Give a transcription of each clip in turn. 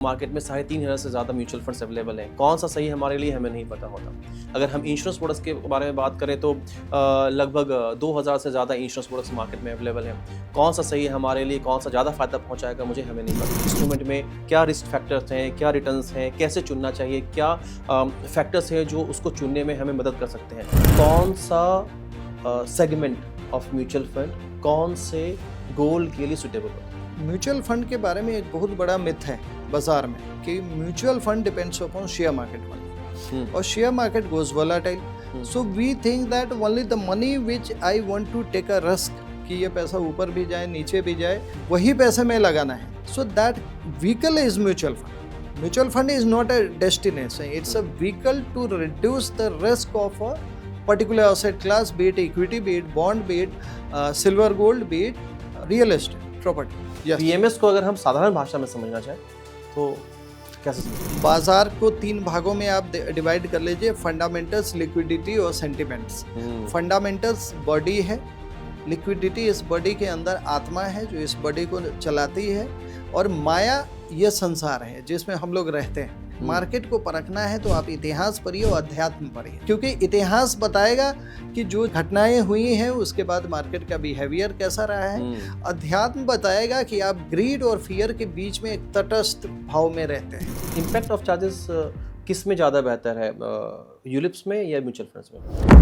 Market में 3,500 से ज़्यादा म्यूचुअल फंड्स अवेलेबल हैं। कौन सा सही है हमारे लिए हमें नहीं पता होता। अगर हम इंश्योरेंस प्रोडक्ट्स के बारे में बात करें तो लगभग 2,000 से ज़्यादा इंश्योरेंस प्रोडक्ट्स मार्केट में अवेलेबल हैं। कौन सा सही है हमारे लिए, कौन सा ज़्यादा फ़ायदा पहुँचाएगा मुझे हमें नहीं पता। इंस्ट्रूमेंट में क्या रिस्क फैक्टर्स हैं, क्या रिटर्न्स हैं, कैसे चुनना चाहिए, क्या फैक्टर्स हैं जो उसको चुनने में हमें मदद कर सकते हैं। कौन सा सेगमेंट ऑफ म्यूचुअल फंड कौन से गोल के लिए सुटेबल होता है। म्यूचुअल फंड के बारे में एक बहुत बड़ा मिथ है बाजार में कि mutual fund depends upon share market only और share market goes volatile, so we think that only the money which I want to take a risk कि ये पैसा ऊपर भी जाए नीचे भी जाए वही पैसे में लगाना है, so that vehicle is mutual fund. Mutual fund is not a destination, it's a vehicle to reduce the risk of a particular asset class, be it equity, be it bond, be it silver, gold, be it real estate property. Yes. PMS को अगर हम साधारण भाषा में समझना चाहें तो कैसे समझें? बाजार को 3 भागों में आप डिवाइड कर लीजिए, फंडामेंटल्स, लिक्विडिटी और सेंटिमेंट्स. फंडामेंटल्स बॉडी है, लिक्विडिटी इस बॉडी के अंदर आत्मा है जो इस बॉडी को चलाती है, और माया ये संसार है जिसमें हम लोग रहते हैं. मार्केट को परखना है तो आप इतिहास पढ़िए और अध्यात्म पढ़िए, क्योंकि इतिहास बताएगा कि जो घटनाएं हुई हैं उसके बाद मार्केट का बिहेवियर कैसा रहा है. अध्यात्म बताएगा कि आप ग्रीड और फियर के बीच में एक तटस्थ भाव में रहते हैं. इम्पैक्ट ऑफ चार्जेस किस में ज़्यादा बेहतर है, यूलिप्स में या म्यूचुअल फंड्स में?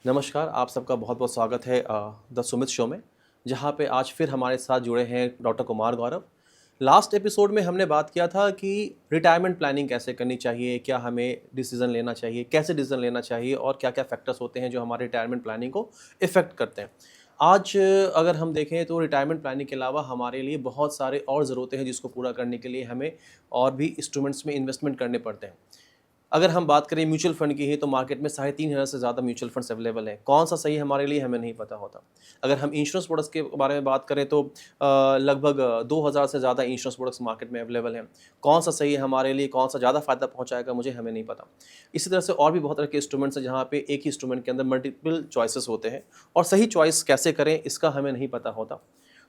नमस्कार, आप सबका बहुत बहुत स्वागत है द सुमित शो में, जहाँ पे आज फिर हमारे साथ जुड़े हैं doctor Kumar Gaurav. Last episode में हमने बात किया था कि रिटायरमेंट प्लानिंग कैसे करनी चाहिए, क्या हमें डिसीजन लेना चाहिए, कैसे डिसीजन लेना चाहिए और क्या क्या फैक्टर्स होते हैं जो हमारे रिटायरमेंट प्लानिंग को इफ़ेक्ट करते हैं. आज अगर हम देखें तो रिटायरमेंट प्लानिंग के अलावा हमारे लिए बहुत सारे और ज़रूरतें हैं जिसको पूरा करने के लिए हमें और भी इंस्ट्रूमेंट्स में इन्वेस्टमेंट करने पड़ते हैं. अगर हम बात करें म्यूचुअल फंड की ही तो मार्केट में 3,500 से ज़्यादा म्यूचुअल फंड्स अवेलेबल हैं. कौन सा सही है हमारे लिए हमें नहीं पता होता. अगर हम इंश्योरेंस प्रोडक्ट्स के बारे में बात करें तो लगभग 2,000 से ज़्यादा इंश्योरेंस प्रोडक्ट्स मार्केट में अवेलेबल हैं. कौन सा सही है हमारे लिए, कौन सा ज़्यादा फ़ायदा पहुँचाएगा मुझे हमें नहीं पता. इसी तरह से और भी बहुत तरह के इंस्ट्रूमेंट्स हैं जहाँ पे एक ही इंस्ट्रूमेंट के अंदर मल्टीपल चॉइसेस होते हैं और सही चॉइस कैसे करें इसका हमें नहीं पता होता.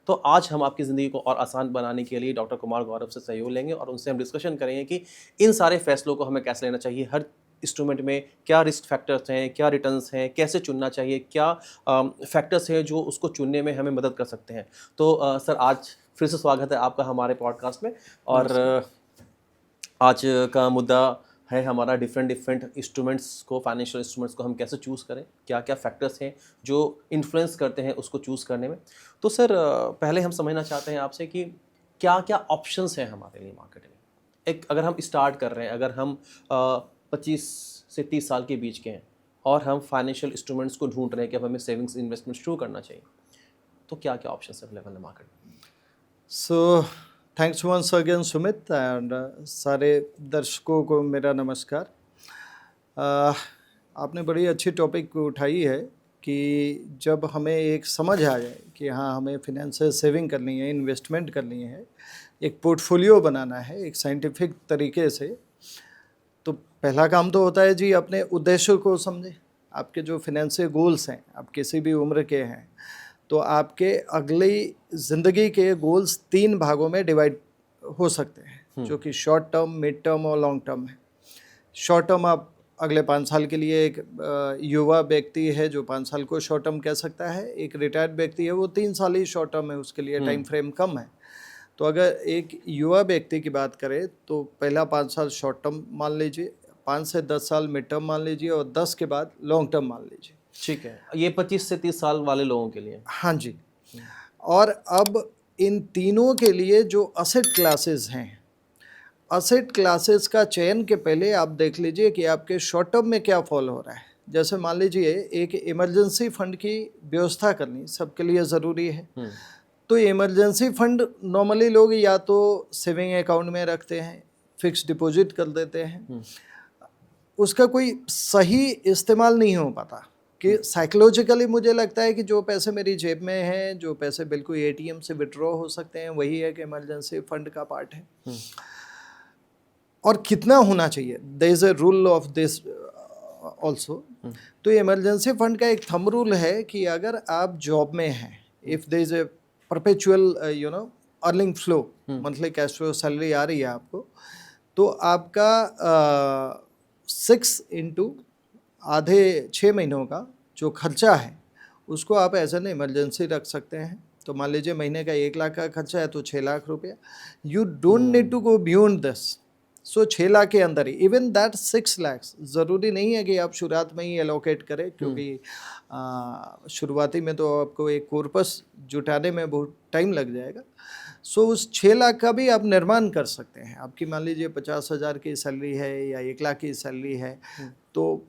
तो आज हम आपकी ज़िंदगी को और आसान बनाने के लिए डॉक्टर कुमार गौरव से सहयोग लेंगे और उनसे हम डिस्कशन करेंगे कि इन सारे फैसलों को हमें कैसे लेना चाहिए, हर इंस्ट्रूमेंट में क्या रिस्क फैक्टर्स हैं, क्या रिटर्न्स हैं, कैसे चुनना चाहिए, क्या फैक्टर्स हैं जो उसको चुनने में हमें मदद कर सकते हैं. तो सर आज फिर से स्वागत है आपका हमारे पॉडकास्ट में. और आज का मुद्दा है हमारा डिफरेंट इंस्ट्रूमेंट्स को, फाइनेंशियल इंस्ट्रूमेंट्स को हम कैसे चूज़ करें, क्या क्या फैक्टर्स हैं जो इन्फ्लुएंस करते हैं उसको चूज़ करने में. तो सर पहले हम समझना चाहते हैं आपसे कि क्या क्या ऑप्शंस हैं हमारे लिए मार्केट में. एक अगर हम स्टार्ट कर रहे हैं, अगर हम 25 से 30 साल के बीच के हैं और हम फाइनेंशियल इंस्ट्रूमेंट्स को ढूंढ रहे हैं कि अब हमें सेविंग्स इन्वेस्टमेंट शुरू करना चाहिए, तो क्या क्या ऑप्शंस अवेलेबल है मार्केट में. So thanks once again Sumit, and सारे दर्शकों को मेरा नमस्कार. आपने बड़ी अच्छी टॉपिक उठाई है कि जब हमें एक समझ आ जाए कि हाँ हमें फिनेंशियल सेविंग करनी है, इन्वेस्टमेंट करनी है, एक पोर्टफोलियो बनाना है एक साइंटिफिक तरीके से, तो पहला काम तो होता है जी अपने उद्देश्य को समझें. आपके जो फिनेंशियल गोल्स हैं, आप किसी भी उम्र के हैं तो आपके अगली ज़िंदगी के गोल्स 3 भागों में डिवाइड हो सकते हैं, जो कि शॉर्ट टर्म, मिड टर्म और लॉन्ग टर्म है. शॉर्ट टर्म आप अगले 5 साल के लिए, एक युवा व्यक्ति है जो 5 साल को शॉर्ट टर्म कह सकता है. एक रिटायर्ड व्यक्ति है वो 3 साल ही शॉर्ट टर्म है, उसके लिए टाइम फ्रेम कम है. तो अगर एक युवा व्यक्ति की बात करें तो पहला 5 साल शॉर्ट टर्म मान लीजिए, 5 से 10 साल मिड टर्म मान लीजिए और 10 के बाद लॉन्ग टर्म मान लीजिए. ठीक है, ये 25 से 30 साल वाले लोगों के लिए. हाँ जी. और अब इन तीनों के लिए जो असेट क्लासेस हैं, असेट क्लासेस का चयन के पहले आप देख लीजिए कि आपके शॉर्ट टर्म में क्या फॉल हो रहा है. जैसे मान लीजिए एक इमरजेंसी फंड की व्यवस्था करनी सबके लिए ज़रूरी है. तो इमरजेंसी फंड नॉर्मली लोग या तो सेविंग अकाउंट में रखते हैं, फिक्स डिपॉजिट कर देते हैं. उसका कोई सही इस्तेमाल नहीं हो पाता कि साइकोलॉजिकली मुझे लगता है कि जो पैसे मेरी जेब में हैं, जो पैसे बिल्कुल एटीएम से विड्रॉ हो सकते हैं, वही एक इमरजेंसी फंड का पार्ट है. और कितना होना चाहिए, there is a rule of this also. तो इमरजेंसी फंड का एक थंब रूल है कि अगर आप जॉब में हैं, if there is a perpetual earning flow, monthly cash flow, salary आ रही है आपको, तो आपका 6 इंटू आधे 6 महीनों का जो खर्चा है उसको आप एज एन इमरजेंसी रख सकते हैं। तो मान लीजिए महीने का 1 लाख का खर्चा है तो 6 लाख रुपया, you don't need to go beyond this. So 6 lakh के अंदर ही, इवन दैट 6 लैक्स, ज़रूरी नहीं है कि आप शुरुआत में ही एलोकेट करें, क्योंकि शुरुआती में तो आपको एक कॉर्पस जुटाने में बहुत टाइम लग जाएगा। सो उस 6 लाख का भी आप निर्माण कर सकते हैं। आपकी मान लीजिए 50,000 की सैलरी है या 1 लाख की सैलरी है, तो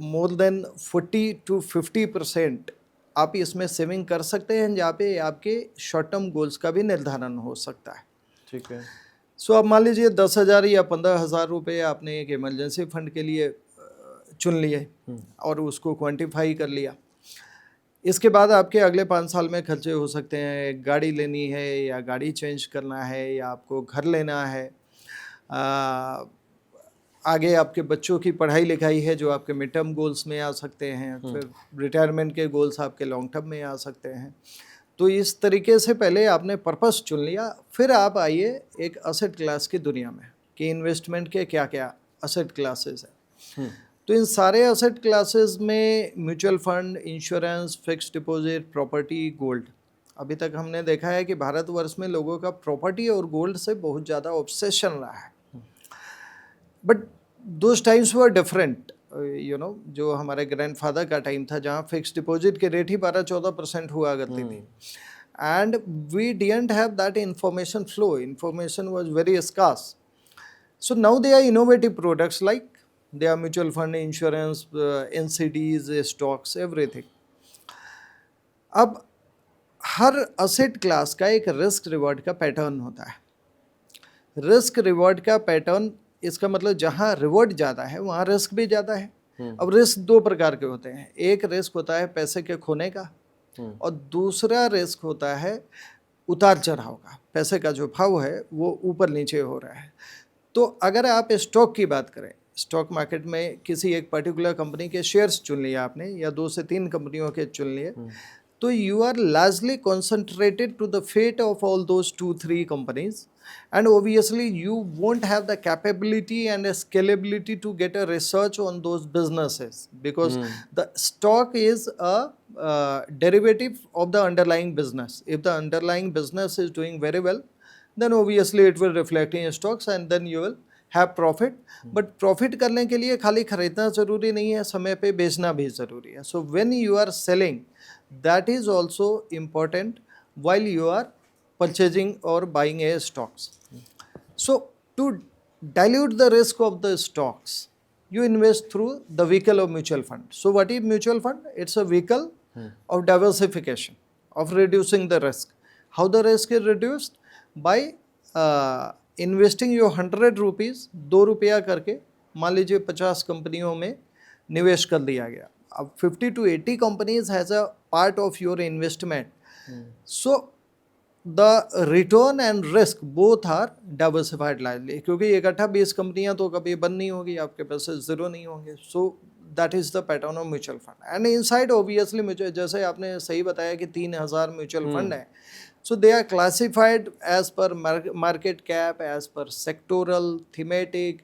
मोर देन 40 to 50% आप इसमें सेविंग कर सकते हैं, जहाँ पे आपके शॉर्ट टर्म गोल्स का भी निर्धारण हो सकता है। ठीक है। सो अब मान लीजिए 10,000 या 15,000 रुपये आपने एक इमरजेंसी फंड के लिए चुन लिए और उसको क्वांटिफाई कर लिया। इसके बाद आपके अगले 5 साल में खर्चे हो सकते हैं, गाड़ी लेनी है या गाड़ी चेंज करना है या आपको घर लेना है, आगे आपके बच्चों की पढ़ाई लिखाई है जो आपके मिड टर्म गोल्स में आ सकते हैं, फिर रिटायरमेंट के गोल्स आपके लॉन्ग टर्म में आ सकते हैं। तो इस तरीके से पहले आपने पर्पस चुन लिया, फिर आप आइए एक असेट क्लास की दुनिया में कि इन्वेस्टमेंट के क्या क्या असेट क्लासेस हैं। तो इन सारे असेट क्लासेस में mutual fund, insurance, fixed deposit, property, gold, अभी तक हमने देखा है कि भारतवर्ष में लोगों का प्रॉपर्टी और गोल्ड से बहुत ज़्यादा ऑब्सेशन रहा है। But those times were different, जो हमारे ग्रैंडफादर का टाइम था जहाँ फिक्स्ड डिपॉजिट के रेट ही 12-14% हुआ करती थी, and we didn't have that information flow, information was very scarce. So now they are innovative products like they are mutual fund, insurance, NCDs, stocks, everything. अब हर असेट क्लास का एक risk reward का pattern होता है। Risk reward का pattern, इसका मतलब जहाँ रिवॉर्ड ज़्यादा है वहाँ रिस्क भी ज़्यादा है। अब रिस्क 2 प्रकार के होते हैं, एक रिस्क होता है पैसे के खोने का और दूसरा रिस्क होता है उतार चढ़ाव का, पैसे का जो भाव है वो ऊपर नीचे हो रहा है। तो अगर आप स्टॉक की बात करें, स्टॉक मार्केट में किसी एक पर्टिकुलर कंपनी के शेयर्स चुन लिए आपने या 2 से 3 कंपनियों के चुन लिए, तो you are largely concentrated to the fate of all those 2-3 companies, and obviously you won't have the capability and scalability to get a research on those businesses, because the stock is a derivative of the underlying business. If the underlying business is doing very well, then obviously it will reflect in stocks and then you will have profit. But profit करने के लिए खाली खरीदना ज़रूरी नहीं है, समय पे बेचना भी ज़रूरी है. So when you are selling, that is also important while you are purchasing or buying a stocks. So to dilute the risk of the stocks, you invest through the vehicle of mutual fund. So what is mutual fund? It's a vehicle of diversification, of reducing the risk. How the risk is reduced? By investing your 100 rupees 2 रुपया करके मान लीजिए 50 कंपनियों में निवेश कर दिया गया. अब 50 to 80 companies has a part of your investment. So the return and risk both are diversified lively, क्योंकि इकट्ठा 20 कंपनियां तो कभी बंद नहीं होगी, आपके पैसे ज़ीरो नहीं होंगे. So that is the pattern of mutual fund. And inside obviously mutual, जैसे आपने सही बताया कि 3,000 म्यूचुअल फंड है. So they are classified as per market cap, as per sectoral, thematic,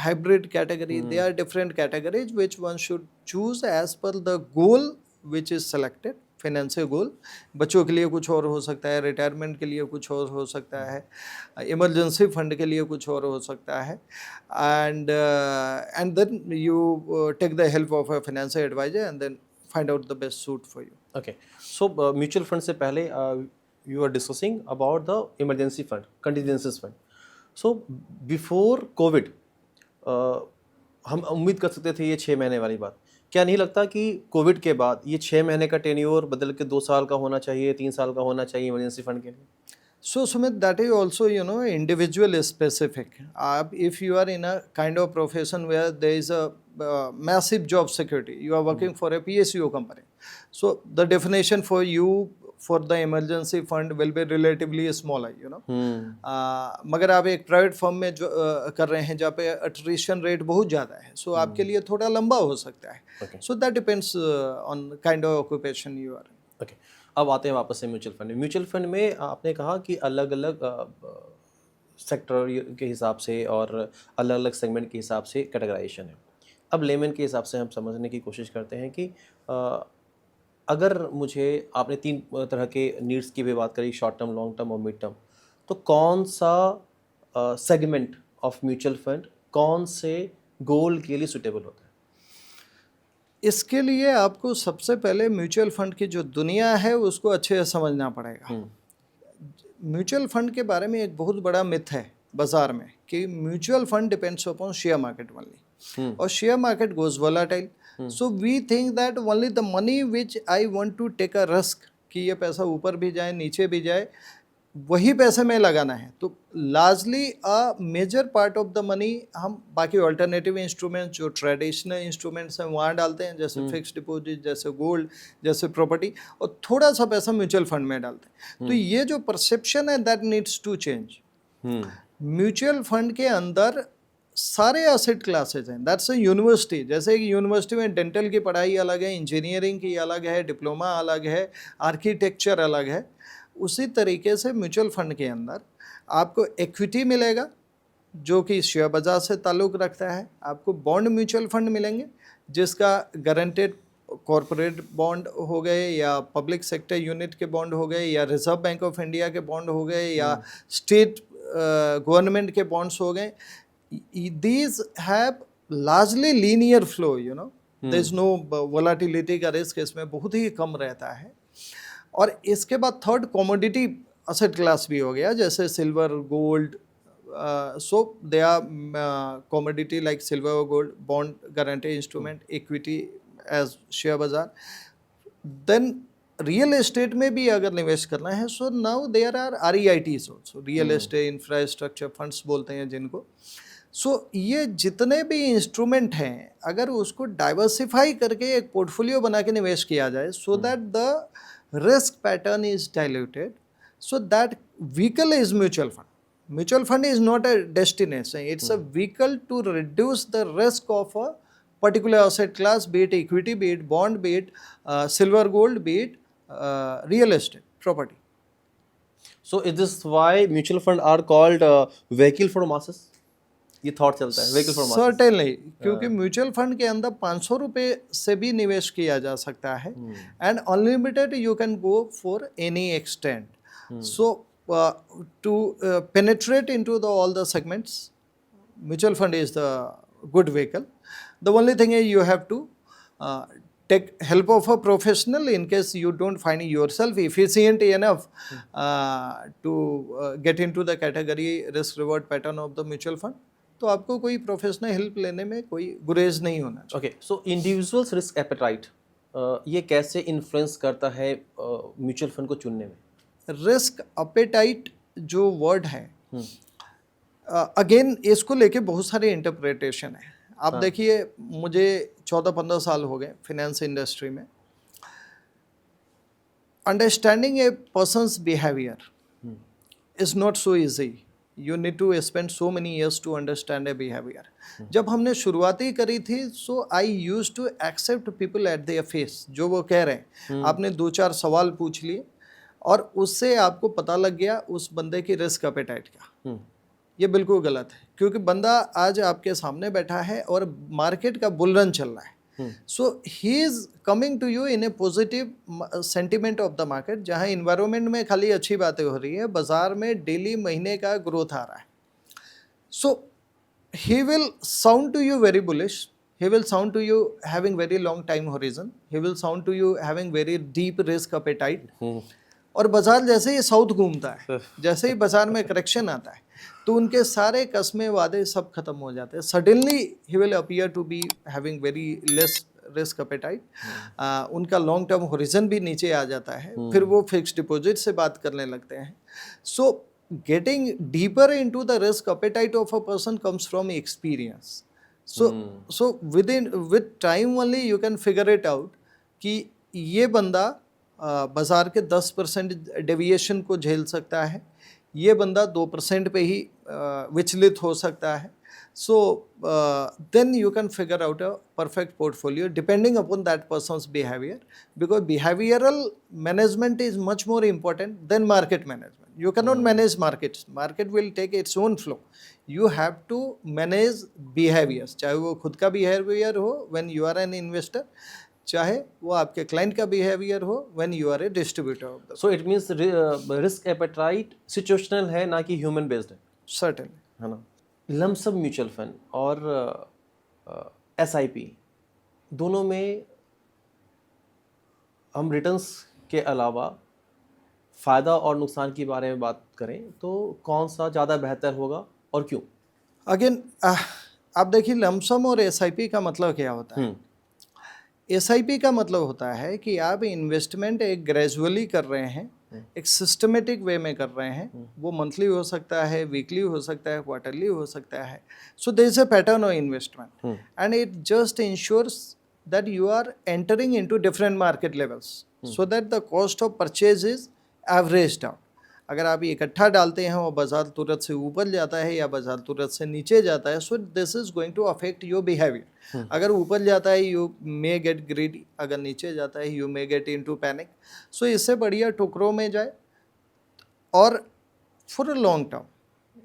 hybrid category. They are different categories which one should choose as per the goal which is selected. Financial goal, बच्चों के लिए कुछ और हो सकता है, retirement के लिए कुछ और हो सकता है, इमरजेंसी फंड के लिए कुछ और हो सकता है. And then you take the help of a financial adviser and then find out the best suit for you. Okay, so mutual fund से पहले you are discussing about the emergency fund, contingencies fund. So before COVID, हम उम्मीद कर सकते थे ये 6 महीने वाली बात. क्या नहीं लगता कि कोविड के बाद ये 6 महीने का टेन्योर बदल के 2 साल का होना चाहिए, 3 साल का होना चाहिए इमरजेंसी फंड के लिए? So Sumit, that is also individual specific. If you are in a kind of profession where there is a massive job security, you are working for a PSU company. So the definition for you for the emergency fund will be relatively smaller, you know. मगर आप एक private firm में जो कर रहे हैं जहाँ पे अट्रिशन रेट बहुत ज़्यादा है, सो आपके लिए थोड़ा लंबा हो सकता है. So that depends on kind of occupation you are. Okay, अब आते हैं वापस से म्यूचुअल फंड में. म्यूचुअल फंड में आपने कहा कि अलग अलग सेक्टर के हिसाब से और अलग अलग सेगमेंट के हिसाब से कैटेगराइजेशन है. अब लेमन के हिसाब से हम समझने की कोशिश करते हैं कि अगर मुझे, आपने 3 तरह के नीड्स की भी बात करी, शॉर्ट टर्म, लॉन्ग टर्म और मिड टर्म, तो कौन सा सेगमेंट ऑफ म्यूचुअल फंड कौन से गोल के लिए सुटेबल होता है? इसके लिए आपको सबसे पहले म्यूचुअल फंड की जो दुनिया है उसको अच्छे से समझना पड़ेगा. म्यूचुअल फंड के बारे में एक बहुत बड़ा मिथ है बाजार में कि mutual fund depends upon share market only, और share market goes volatile. So we think that only the money which I want to take a risk, कि ये पैसा ऊपर भी जाए नीचे भी जाए, वही पैसे में लगाना है. तो largely a major part of the money हम बाकी अल्टरनेटिव इंस्ट्रूमेंट्स जो ट्रेडिशनल इंस्ट्रूमेंट्स हैं वहाँ डालते हैं, जैसे फिक्स्ड डिपॉजिट, जैसे गोल्ड, जैसे प्रॉपर्टी, और थोड़ा सा पैसा म्यूचुअल फंड में डालते हैं. तो ये जो परसेप्शन है that needs to change. Mutual fund के अंदर सारे एसेट क्लासेज हैं. That's a university. जैसे कि यूनिवर्सिटी में डेंटल की पढ़ाई अलग है, इंजीनियरिंग की अलग है, डिप्लोमा अलग है, आर्किटेक्चर अलग है, उसी तरीके से म्यूचुअल फंड के अंदर आपको इक्विटी मिलेगा जो कि शेयर बाजार से ताल्लुक़ रखता है. आपको बॉन्ड म्यूचुअल फंड मिलेंगे जिसका गारंटेड कॉरपोरेट बॉन्ड हो गए, या पब्लिक सेक्टर यूनिट के बॉन्ड हो गए, या रिजर्व बैंक ऑफ इंडिया के बॉन्ड हो गए, या स्टेट गवर्नमेंट के बॉन्ड्स हो गए. These have largely linear flow, you know. There is no volatility का रिस्क इसमें बहुत ही कम रहता है. और इसके बाद थर्ड कमोडिटी असेट क्लास भी हो गया, जैसे silver, gold. So they are commodity like silver, gold, bond, guarantee instrument, equity as share बाजार. देन रियल एस्टेट में भी अगर निवेश करना है, so now there are REITs also, real estate infrastructure funds बोलते हैं जिनको. सो ये जितने भी इंस्ट्रूमेंट हैं, अगर उसको डाइवर्सिफाई करके एक पोर्टफोलियो बना के निवेश किया जाए, so that the risk pattern is diluted, so that vehicle is mutual fund. Mutual fund is not a destination, it's a vehicle to reduce the risk of a particular asset class, be it equity, be it bond, be it silver, gold, be it real estate, property. So is this why mutual fund are called vehicle for masses? ये thought चलता है, vehicle for masses. Certainly, क्योंकि mutual fund के अंदर 500 रुपये से भी निवेश किया जा सकता है, and unlimited you can go for any extent. So to penetrate into all the segments, mutual fund is the good vehicle. The only thing is you have to take help of a professional in case you don't find yourself efficient enough to get into the category risk reward pattern of the mutual fund. तो आपको कोई professional help लेने में कोई गुरेज नहीं होना चाहिए. Okay, सो individuals risk appetite ये कैसे इन्फ्लुएंस करता है म्यूचुअल फंड को चुनने में? रिस्क एपेटाइट जो वर्ड है, अगेन इसको लेके बहुत सारे इंटरप्रिटेशन है. आप देखिए, मुझे 14-15 साल हो गए फिनेंस इंडस्ट्री में. Understanding a person's behaviour is not so easy. You need to spend so many years to understand a behaviour. जब हमने शुरुआती करी थी, so I used to accept people at their face, जो वो कह रहे हैं. आपने 2-4 सवाल पूछ लिए और उससे आपको पता लग गया उस बंदे की रिस्क एपेटाइट का. ये बिल्कुल गलत है, क्योंकि बंदा आज आपके सामने बैठा है और मार्केट का बुल रन चल रहा है. So he is coming to you in a positive sentiment of the market, जहाँ इन्वायरमेंट में खाली अच्छी बातें हो रही है, बाजार में डेली महीने का ग्रोथ आ रहा है. So he will sound to you very bullish, he will sound to you having very long time horizon, he will sound to you having very deep risk appetite. और बाजार जैसे ही साउथ घूमता है, जैसे ही बाजार में करेक्शन आता है, तो उनके सारे कस्मे वादे सब खत्म हो जाते हैं. Suddenly he will appear to be having very less risk appetite. उनका लॉन्ग टर्म होरिजन भी नीचे आ जाता है. फिर वो फिक्स्ड डिपॉजिट से बात करने लगते हैं. So getting deeper into the risk appetite of a person comes from experience. So with time only you can figure it out कि ये बंदा बाज़ार के 10% डेविएशन को झेल सकता है, ये बंदा 2% पे ही विचलित हो सकता है. So then you can figure out a perfect portfolio depending upon that person's behavior, because behavioral management is much more important than market management. You cannot manage markets. Market will take its own flow. You have to manage behaviors, चाहे वो खुद का behavior हो when you are an investor, चाहे वो आपके client का behaviour हो when you are a distributor of the. So it means risk appetite situational है, ना कि ह्यूमन बेस्ड है. सर्टेनली, है ना. लमसम म्यूचुअल फंड और एसआईपी दोनों में हम रिटर्न्स के अलावा फ़ायदा और नुकसान के बारे में बात करें तो कौन सा ज़्यादा बेहतर होगा और क्यों? अगेन आप देखिए लमसम और एसआईपी का मतलब क्या होता है. एसआईपी का मतलब होता है कि आप इन्वेस्टमेंट एक ग्रेजुअली कर रहे हैं, एक सिस्टमेटिक वे में कर रहे हैं. वो मंथली हो सकता है, वीकली हो सकता है, क्वार्टरली हो सकता है. So there is a pattern of investment and it just ensures that you are entering into different market levels so that the cost of purchase is averaged out. अगर आप इकट्ठा डालते हैं और बाजार तुरंत से ऊपर जाता है या बाजार तुरंत से नीचे जाता है, so this is going to affect your behaviour. अगर ऊपर जाता है यू मे गेट ग्रीडी, अगर नीचे जाता है you may get into panic. So इससे बढ़िया टुकड़ों में जाए और for a long term,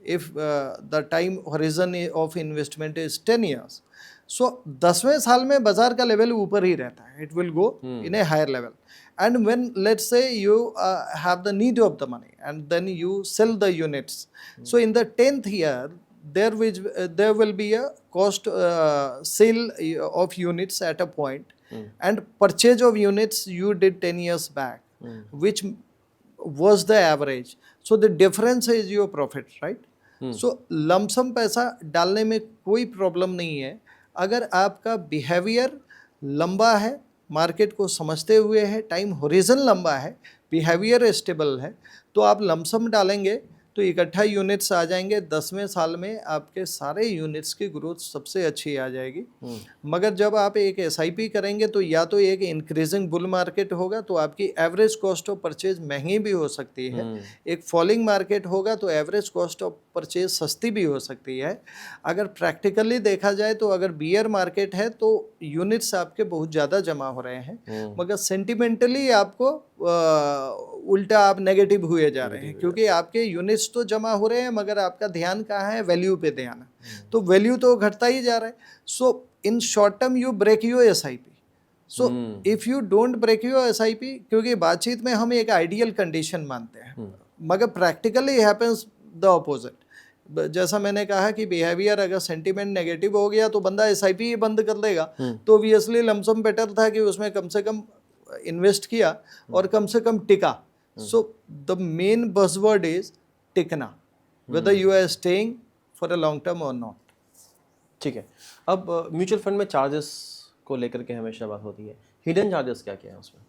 if the time horizon of investment is 10 years, so 10वें साल में बाजार का लेवल ऊपर ही रहता है. It will go in a higher level. And when let's say you have the need of the money and then you sell the units, so in the 10th year there will be a cost sale of units at a point, and purchase of units you did 10 years back, which was the average. So the difference is your profit, right? So lump sum पैसा डालने में कोई problem नहीं है अगर आपका behaviour लंबा है, मार्केट को समझते हुए है, टाइम होरिजन लंबा है, बिहेवियर स्टेबल है, तो आप लमसम डालेंगे तो इकट्ठा यूनिट्स आ जाएंगे. 10वें साल में आपके सारे यूनिट्स की ग्रोथ सबसे अच्छी आ जाएगी. मगर जब आप एक एसआईपी करेंगे तो या तो एक इंक्रीजिंग बुल मार्केट होगा तो आपकी एवरेज कॉस्ट ऑफ परचेज महंगी भी हो सकती है. एक फॉलिंग मार्केट होगा तो एवरेज कॉस्ट ऑफ परचेज सस्ती भी हो सकती है. अगर प्रैक्टिकली देखा जाए तो अगर बियर मार्केट है तो यूनिट्स आपके बहुत ज़्यादा जमा हो रहे हैं, मगर सेंटिमेंटली आपको उल्टा आप नेगेटिव हुए जा रहे हैं, क्योंकि आपके यूनिट्स तो जमा हो रहे हैं मगर आपका ध्यान कहाँ है, वैल्यू पे ध्यान है, तो वैल्यू तो घटता ही जा रहा है. So in short term you break your SIP. So if you don't break your SIP, क्योंकि बातचीत में हम एक आइडियल कंडीशन मानते हैं मगर प्रैक्टिकली हैपेंस द ऑपोजिट. जैसा मैंने कहा कि बिहेवियर अगर सेंटीमेंट नेगेटिव हो गया तो बंदा एसआईपी ही बंद कर देगा. तो ऑब्वियसली लमसम बेटर था कि उसमें कम से कम इन्वेस्ट किया और कम से कम टिका. So the main buzzword is टिकना, whether you are staying for a long term और नॉट. ठीक है. अब म्यूचुअल फंड में चार्जेस को लेकर के हमेशा बात होती है. हिडन चार्जेस क्या क्या है उसमें?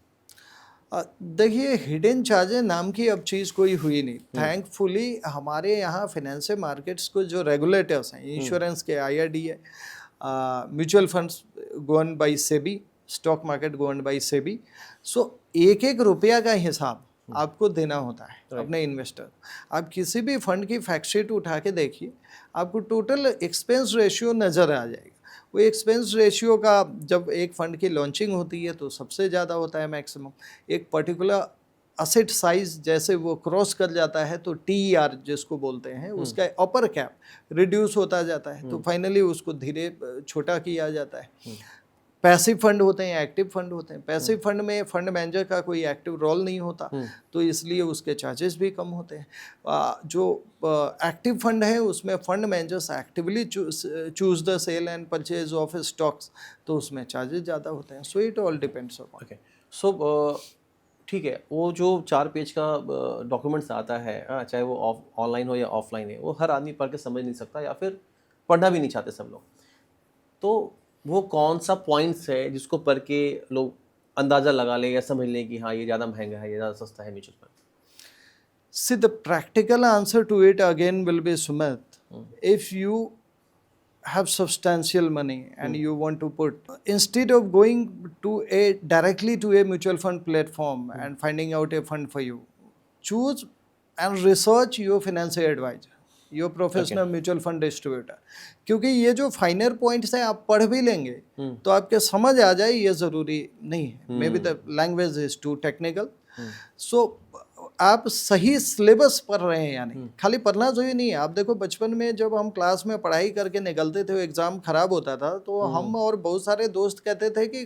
देखिए हिडन चार्जेस नाम की अब चीज़ कोई हुई नहीं. थैंकफुली हमारे यहाँ फाइनेंशियल मार्केट्स को जो रेगुलेटर्स हैं, इंश्योरेंस के IRDA, mutual funds govern by SEBI, stock market govern by SEBI. So एक एक रुपया का हिसाब आपको देना होता है अपने इन्वेस्टर. आप किसी भी फंड की फैक्ट शीट उठा के देखिए, आपको टोटल एक्सपेंस रेशियो नज़र आ जाएगा. वो एक्सपेंस रेशियो का जब एक फ़ंड की लॉन्चिंग होती है तो सबसे ज़्यादा होता है मैक्सिमम. एक पर्टिकुलर असेट साइज जैसे वो क्रॉस कर जाता है तो TER जिसको बोलते हैं उसका अपर कैप रिड्यूस होता जाता है, तो फाइनली उसको धीरे छोटा किया जाता है. पैसिव फंड होते हैं, एक्टिव फंड होते हैं. पैसिव फंड में फंड मैनेजर का कोई एक्टिव रोल नहीं होता, तो इसलिए उसके चार्जेस भी कम होते हैं. जो एक्टिव फंड है उसमें fund managers actively choose the sale and purchase of stocks, तो उसमें चार्जेस ज़्यादा होते हैं. So it all depends upon. Okay. So ठीक है, वो जो 4 पेज का डॉक्यूमेंट्स आता है, चाहे वो ऑनलाइन हो या ऑफलाइन है, वो हर आदमी पढ़ के समझ नहीं सकता या फिर पढ़ना भी नहीं चाहते सब लोग. तो वो कौन सा पॉइंट्स है जिसको पढ़ के लोग अंदाज़ा लगा लें या समझ लें कि हाँ ये ज़्यादा महंगा है, ये ज़्यादा सस्ता है mutual fund? See, the practical answer to it again will be, Sumit, if you have substantial money and you want to put, instead of going to directly to a mutual fund platform and finding out a fund for you, choose and research your financial advisor, your professional mutual fund distributor. क्योंकि ये जो फाइनर points हैं आप पढ़ भी लेंगे तो आपके समझ आ जाए ये ज़रूरी नहीं है, maybe the language is too technical. So आप सही सिलेबस पढ़ रहे हैं या नहीं, खाली पढ़ना चाहिए नहीं है. आप देखो बचपन में जब हम क्लास में पढ़ाई करके निकलते थे, एग्ज़ाम खराब होता था तो हम और बहुत सारे दोस्त कहते थे कि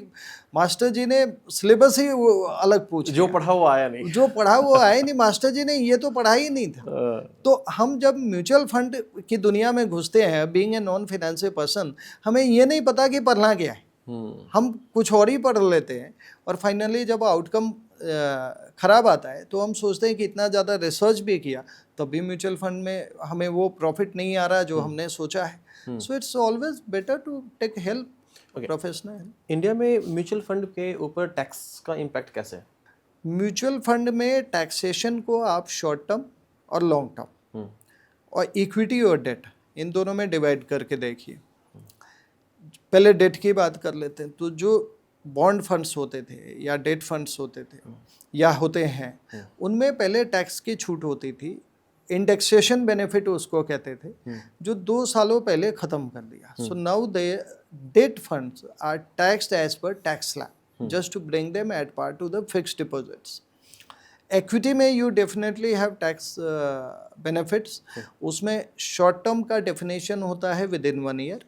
मास्टर जी ने सिलेबस ही वो अलग पूछ जो पढ़ा वो आया नहीं, जो पढ़ा वो आया नहीं, मास्टर जी ने ये तो पढ़ा ही नहीं था. तो हम जब म्यूचुअल फंड की दुनिया में घुसते हैं, being a non financial person, हमें ये नहीं पता कि पढ़ना क्या है. हम कुछ और ही पढ़ लेते हैं और फाइनली जब आउटकम खराब आता है तो हम सोचते हैं कि इतना ज़्यादा रिसर्च भी किया तब भी म्यूचुअल फंड में हमें वो प्रॉफिट नहीं आ रहा जो हमने सोचा है. So it's always better to take help professional. India में म्यूचुअल फंड के ऊपर टैक्स का इम्पैक्ट कैसे है? म्यूचुअल फंड में टैक्सेशन को आप शॉर्ट टर्म और लॉन्ग टर्म और इक्विटी और डेट इन दोनों में डिवाइड करके देखिए. पहले डेट की बात कर लेते हैं. तो जो बॉन्ड फंड्स होते थे या डेट फंड्स होते थे या होते हैं, उनमें पहले टैक्स की छूट होती थी. इंडेक्सेशन बेनिफिट उसको कहते थे, जो 2 सालों पहले ख़त्म कर दिया. So now the debt funds are taxed as per tax slab just to bring them at par to the fixed deposits. Equity में you definitely have tax benefits. उसमें शॉर्ट टर्म का डेफिनेशन होता है विद इन 1 ईयर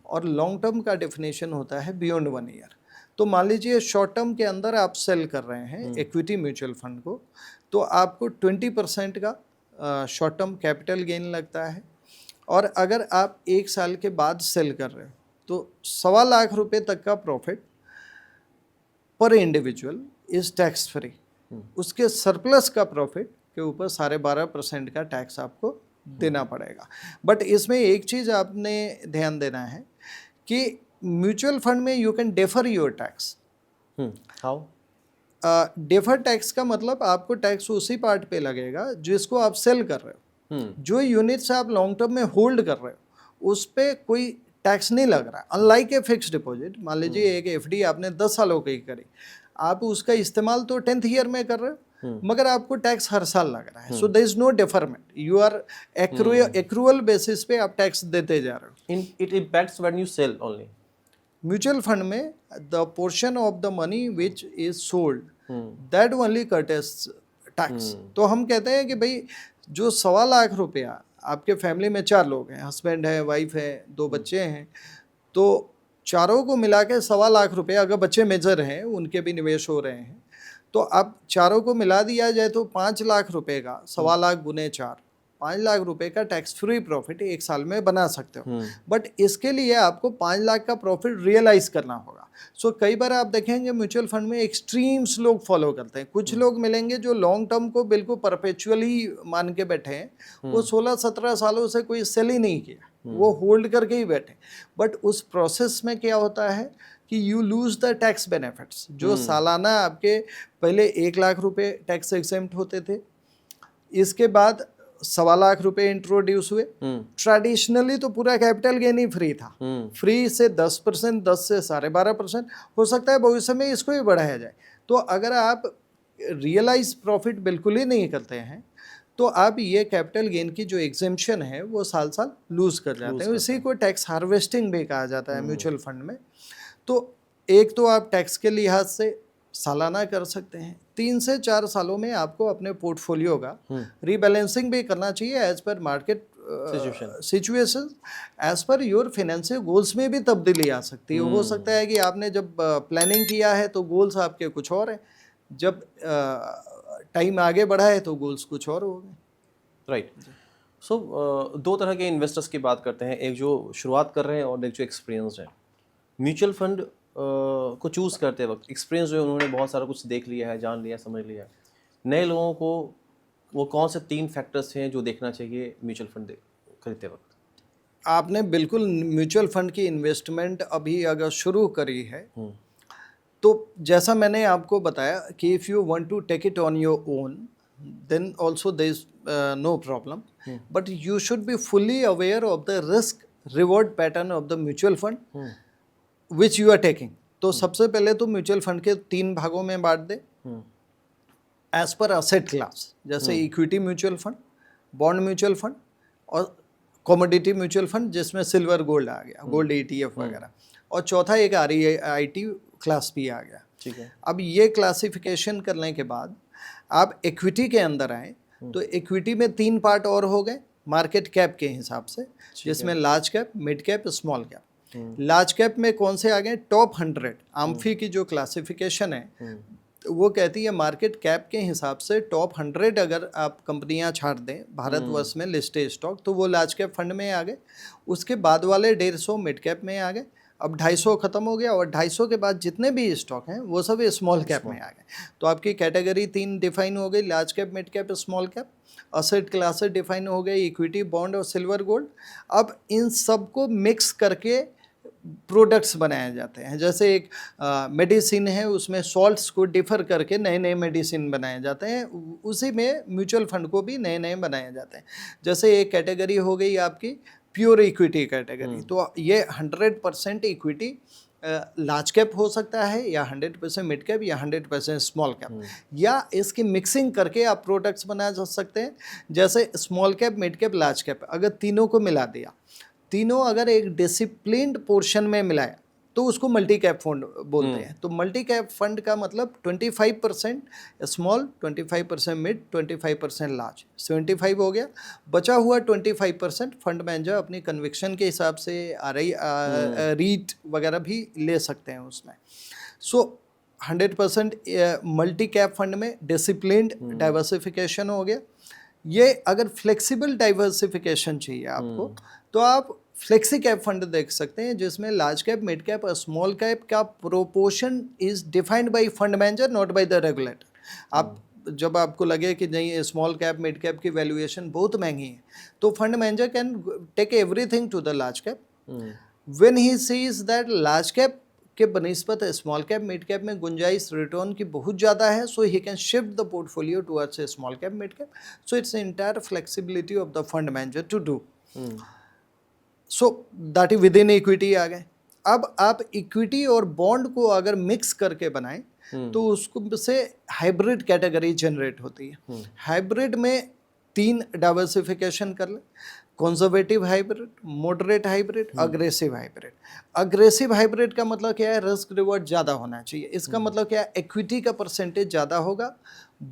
और long term का definition होता है beyond 1 year. तो मान लीजिए शॉर्ट टर्म के अंदर आप सेल कर रहे हैं इक्विटी म्यूचुअल फंड को, तो आपको 20% का शॉर्ट टर्म कैपिटल गेन लगता है. और अगर आप 1 साल के बाद सेल कर रहे हो तो 1.25 लाख रुपए तक का प्रॉफिट पर इंडिविजुअल इज टैक्स फ्री. उसके सरप्लस का प्रॉफिट के ऊपर 12.5% का टैक्स आपको देना पड़ेगा. बट इसमें एक चीज़ आपने ध्यान देना है कि म्यूचुअल फंड में you can defer your tax. How? Defer tax का मतलब आपको टैक्स उसी पार्ट पे लगेगा जिसको आप सेल कर रहे हो. जो यूनिट्स आप लॉन्ग टर्म में होल्ड कर रहे हो उस पर कोई टैक्स नहीं लग रहा. अनलाइक ए फिक्स डिपॉजिट, मान लीजिए एक एफडी आपने 10 सालों की करी, आप उसका इस्तेमाल तो 10th ईयर में कर रहे हो मगर आपको टैक्स हर साल लग रहा है. So there is no deferment, you are accrual basis पे आप टैक्स देते जा रहे हो. It impacts when you sell only. Mutual fund में the portion of the money which is sold that only कटेस्ट टैक्स. तो हम कहते हैं कि भाई जो 1.25 लाख रुपया आपके फैमिली में 4 लोग हैं, हस्बैंड है, वाइफ है, 2 बच्चे हैं, तो चारों को मिला के 1.25 लाख रुपया, अगर बच्चे मेजर हैं उनके भी निवेश हो रहे हैं, तो अब चारों को मिला दिया जाए तो 5 लाख रुपए का 1.25 लाख गुने 4, 5 लाख रुपए का टैक्स फ्री प्रॉफिट 1 साल में बना सकते हो. बट इसके लिए आपको 5 लाख का प्रॉफिट रियलाइज करना होगा. सो कई बार आप देखेंगे म्यूचुअल फंड में एक्सट्रीम्स लोग फॉलो करते हैं. कुछ लोग मिलेंगे जो लॉन्ग टर्म को बिल्कुल परपेचुअली मान के बैठे हैं, वो 16-17 सालों से कोई सेल ही नहीं किया, वो होल्ड करके ही बैठे. बट उस प्रोसेस में क्या होता है कि you lose the tax benefits. जो सालाना आपके पहले 1 लाख रुपए टैक्स एग्जेम्प्ट होते थे, इसके बाद 1.25 लाख रुपए इंट्रोड्यूस हुए. ट्रेडिशनली तो पूरा कैपिटल गेन ही फ्री था. फ्री से 10%, 10 से 12.5%, हो सकता है भविष्य में इसको ही बढ़ाया जाए. तो अगर आप रियलाइज प्रॉफिट बिल्कुल ही नहीं करते हैं तो आप ये कैपिटल गेन की जो एग्जेम्पशन है वो साल साल लूज कर जाते हैं. इसी को टैक्स हार्वेस्टिंग भी कहा जाता है म्यूचुअल फंड में. तो एक तो आप टैक्स के लिहाज से सालाना कर सकते हैं. 3 से 4 सालों में आपको अपने पोर्टफोलियो का रीबैलेंसिंग भी करना चाहिए as per market situation, as per your financial goals में भी तब्दीली आ सकती है. हो सकता है कि आपने जब प्लानिंग किया है तो गोल्स आपके कुछ और हैं, जब टाइम आगे बढ़ा है तो गोल्स कुछ और हो गए. राइट. सो 2 तरह के इन्वेस्टर्स की बात करते हैं, एक जो शुरुआत कर रहे हैं और एक जो एक्सपीरियंस्ड है. म्यूचुअल फंड को चूज़ करते वक्त एक्सपीरियंस जो है उन्होंने बहुत सारा कुछ देख लिया है, जान लिया, समझ लिया है. नए लोगों को वो कौन से 3 फैक्टर्स हैं जो देखना चाहिए म्यूचुअल फंड खरीदते वक्त? आपने बिल्कुल म्यूचुअल फंड की इन्वेस्टमेंट अभी अगर शुरू करी है तो जैसा मैंने आपको बताया कि if you want to take it on your own then also there is no problem, but you should be fully aware of the risk reward pattern of the mutual fund which you are taking. तो सबसे पहले तो mutual fund के 3 भागों में बांट दे as per asset class, जैसे equity mutual fund, bond mutual fund और कमोडिटी म्यूचुअल फंड जिसमें सिल्वर गोल्ड आ गया, गोल्ड ETF वगैरह, और चौथा एक REIT क्लास भी आ गया। ठीक है। अब ये क्लासिफिकेशन करने के बाद आप इक्विटी के अंदर आए तो इक्विटी में 3 पार्ट और हो गए मार्केट कैप के हिसाब से, जिसमें large cap, mid cap, small cap. Large cap में कौन से आ गए? टॉप 100। आम्फी की जो क्लासिफिकेशन है वो कहती है मार्केट कैप के हिसाब से टॉप 100 अगर आप कंपनियां छाट दें भारतवर्ष में लिस्टेड स्टॉक तो वो लार्ज कैप फंड में आ गए। उसके बाद वाले 150 मिड कैप में आ गए। अब 250 खत्म हो गया और 250 के बाद जितने भी स्टॉक हैं वो सब स्मॉल कैप में आ गए। तो आपकी कैटेगरी 3 डिफाइन हो गई, large cap, mid cap, small cap. Asset classes define हो गए, इक्विटी, बॉन्ड और सिल्वर गोल्ड। अब इन सबको मिक्स करके प्रोडक्ट्स बनाए जाते हैं। जैसे एक मेडिसिन है, उसमें सॉल्ट्स को डिफर करके नए नए मेडिसिन बनाए जाते हैं, उसी में म्यूचुअल फंड को भी नए नए बनाए जाते हैं। जैसे एक कैटेगरी हो गई आपकी प्योर इक्विटी कैटेगरी, तो ये 100% इक्विटी लार्ज कैप हो सकता है या 100% मिड कैप या 100% स्मॉल कैप, या इसकी मिक्सिंग करके आप प्रोडक्ट्स बना जा सकते हैं। जैसे small cap, mid cap, large cap, अगर तीनों को मिला दिया, तीनों अगर एक डिसिप्लिन्ड पोर्शन में मिलाया तो उसको मल्टी कैप फंड बोलते हैं। तो मल्टी कैप फंड का मतलब 25% स्मॉल, 25% मिड, 25% लार्ज, 75 हो गया। बचा हुआ 25% फंड मैनेजर अपनी कन्विक्शन के हिसाब से रीट वगैरह भी ले सकते हैं उसमें। सो 100% मल्टी कैप फंड में डिसिप्लिन्ड डाइवर्सिफिकेशन हो गया। ये अगर फ्लेक्सिबल डाइवर्सिफिकेशन चाहिए आपको तो आप फ्लेक्सी कैप फंड देख सकते हैं, जिसमें लार्ज कैप, मिड कैप और स्मॉल कैप का proportion is defined by fund manager, not by the regulator. आप जब आपको लगे कि नहीं स्मॉल कैप, मिड कैप की वैल्यूएशन बहुत महंगी है, तो fund manager can take everything to the large cap. When he sees that large cap के बनिस्बत स्मॉल कैप, मिड कैप में गुंजाइश रिटर्न की बहुत ज़्यादा है, so he can shift the portfolio towards a small cap, mid cap. So it's entire flexibility of the fund manager to do. So that is within equity आ गए। अब आप इक्विटी और बॉन्ड को अगर मिक्स करके बनाएं तो उसको से हाइब्रिड कैटेगरी जनरेट होती है। हाइब्रिड में 3 डाइवर्सिफिकेशन कर ले, conservative hybrid, moderate hybrid, aggressive hybrid. Aggressive hybrid का मतलब क्या है? रिस्क रिवॉर्ड ज़्यादा होना चाहिए। इसका मतलब क्या है? इक्विटी का परसेंटेज ज़्यादा होगा,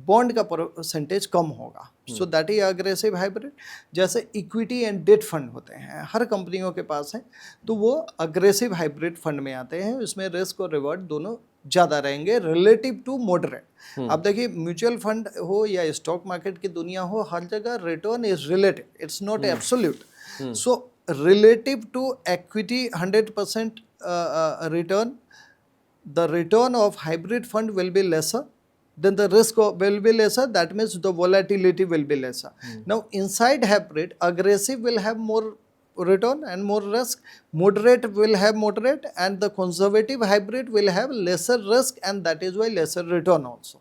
बॉन्ड का परसेंटेज कम होगा। सो दैट इज अग्रेसिव हाइब्रिड। जैसे इक्विटी एंड डेट फंड होते हैं, हर कंपनियों के पास हैं, तो वो अग्रेसिव हाइब्रिड फंड में आते हैं। इसमें रिस्क और रिवॉर्ड दोनों ज़्यादा रहेंगे रिलेटिव टू मॉडरेट। अब देखिए म्यूचुअल फंड हो या स्टॉक मार्केट की दुनिया हो, हर जगह return is relative, it's not absolute. So relative to equity 100% return, the return of hybrid fund will be lesser, then the risk will be lesser, that means the volatility will be lesser. Now inside hybrid, aggressive will have more return and more risk, moderate will have moderate, and the conservative hybrid will have lesser risk, and that is why lesser return also.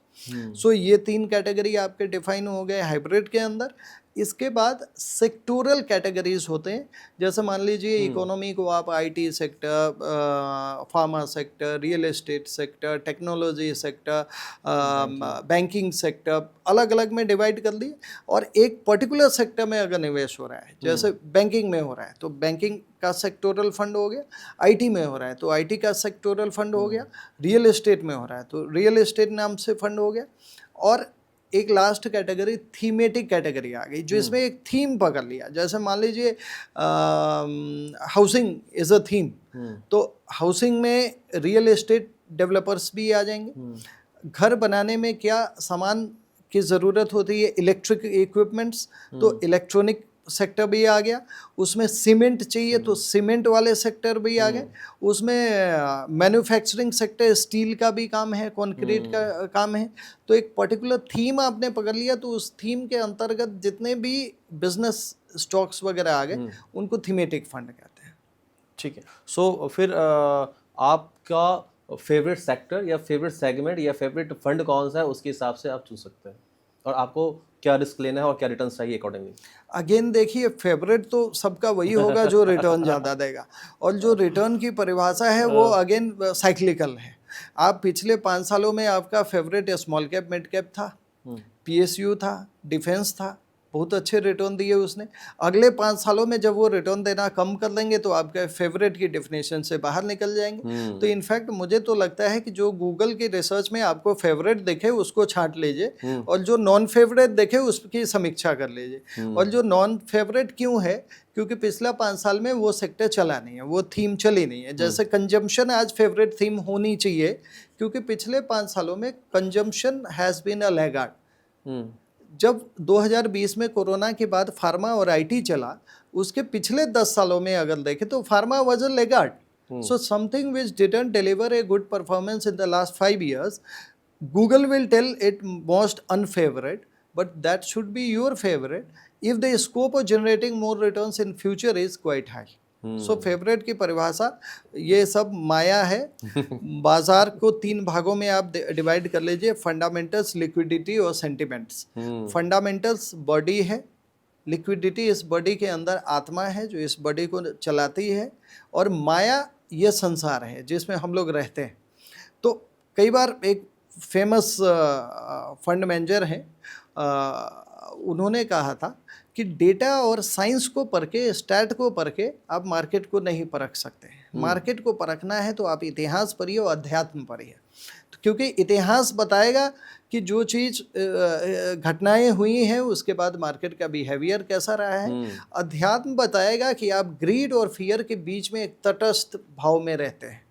So ये 3 category आपके define हो गए hybrid के अंदर। इसके बाद sectoral categories होते हैं। जैसे मान लीजिए इकोनॉमी को आप IT sector, pharma sector, real estate sector, technology sector, banking sector, अलग अलग में डिवाइड कर दिए, और एक पर्टिकुलर सेक्टर में अगर निवेश हो रहा है, जैसे बैंकिंग में हो रहा है तो बैंकिंग का सेक्टोरल फंड हो गया, आईटी में हो रहा है तो आईटी का सेक्टोरल फंड हो गया, रियल एस्टेट में हो रहा है तो रियल एस्टेट नाम से फंड हो गया, और एक लास्ट कैटेगरी थीमेटिक कैटेगरी आ गई, जो इसमें एक थीम पकड़ लिया। जैसे मान लीजिए हाउसिंग इज़ अ थीम, तो हाउसिंग में रियल एस्टेट डेवलपर्स भी आ जाएंगे। घर बनाने में क्या सामान की ज़रूरत होती है? इलेक्ट्रिक इक्विपमेंट्स, तो इलेक्ट्रॉनिक सेक्टर भी आ गया। उसमें सीमेंट चाहिए तो सीमेंट वाले सेक्टर भी आ गए। उसमें मैन्युफैक्चरिंग सेक्टर, स्टील का भी काम है, कंक्रीट का काम है। तो एक पर्टिकुलर थीम आपने पकड़ लिया, तो उस थीम के अंतर्गत जितने भी बिजनेस स्टॉक्स वगैरह आ गए उनको थीमेटिक फंड कहते हैं। ठीक है। सो फिर आपका फेवरेट सेक्टर या फेवरेट सेगमेंट या फेवरेट फंड कौन सा है, उसके हिसाब से आप चूज सकते हैं। और आपको क्या रिस्क लेना है और क्या रिटर्न चाहिए अकॉर्डिंगली? अगेन देखिए, फेवरेट तो सबका वही होगा जो रिटर्न ज़्यादा देगा, और जो रिटर्न की परिभाषा है वो अगेन साइक्लिकल है। आप पिछले 5 सालों में आपका favourite small cap, mid cap था, पीएसयू था, डिफेंस था, बहुत अच्छे रिटर्न दिए उसने। अगले 5 सालों में जब वो रिटर्न देना कम कर लेंगे तो आपके फेवरेट की डेफिनेशन से बाहर निकल जाएंगे। तो इनफैक्ट मुझे तो लगता है कि जो गूगल की रिसर्च में आपको फेवरेट दिखे उसको छांट लीजिए, और जो नॉन फेवरेट दिखे उसकी समीक्षा कर लीजिए। और जो नॉन फेवरेट क्यों है? क्योंकि पिछला 5 साल में वो सेक्टर चला नहीं है, वो थीम चली नहीं है। जैसे कंजम्पशन आज फेवरेट थीम होनी चाहिए, क्योंकि पिछले 5 सालों में consumption has been a laggard. जब 2020 में कोरोना के बाद फार्मा और आईटी चला, उसके पिछले 10 सालों में अगर देखें तो pharma was a Lagarde. So something which didn't deliver a good performance in the last 5 years, Google will tell it most unfavorite, but that should be your favorite if the scope of generating more returns in future is quite high. So favourite की परिभाषा ये सब माया है। बाजार को 3 भागों में आप डिवाइड कर लीजिए, फंडामेंटल्स, लिक्विडिटी और सेंटिमेंट्स। फंडामेंटल्स बॉडी है, लिक्विडिटी इस बॉडी के अंदर आत्मा है जो इस बॉडी को चलाती है, और माया ये संसार है जिसमें हम लोग रहते हैं। तो कई बार एक फेमस फंड मैनेजर हैं, उन्होंने कहा था कि डेटा और साइंस को पढ़ के, स्टैट को पढ़ के आप मार्केट को नहीं परख सकते। मार्केट को परखना है तो आप इतिहास पढ़िए और अध्यात्म पढ़िए, तो क्योंकि इतिहास बताएगा कि जो चीज़ घटनाएं हुई हैं उसके बाद मार्केट का बिहेवियर कैसा रहा है। अध्यात्म बताएगा कि आप ग्रीड और फियर के बीच में एक तटस्थ भाव में रहते हैं।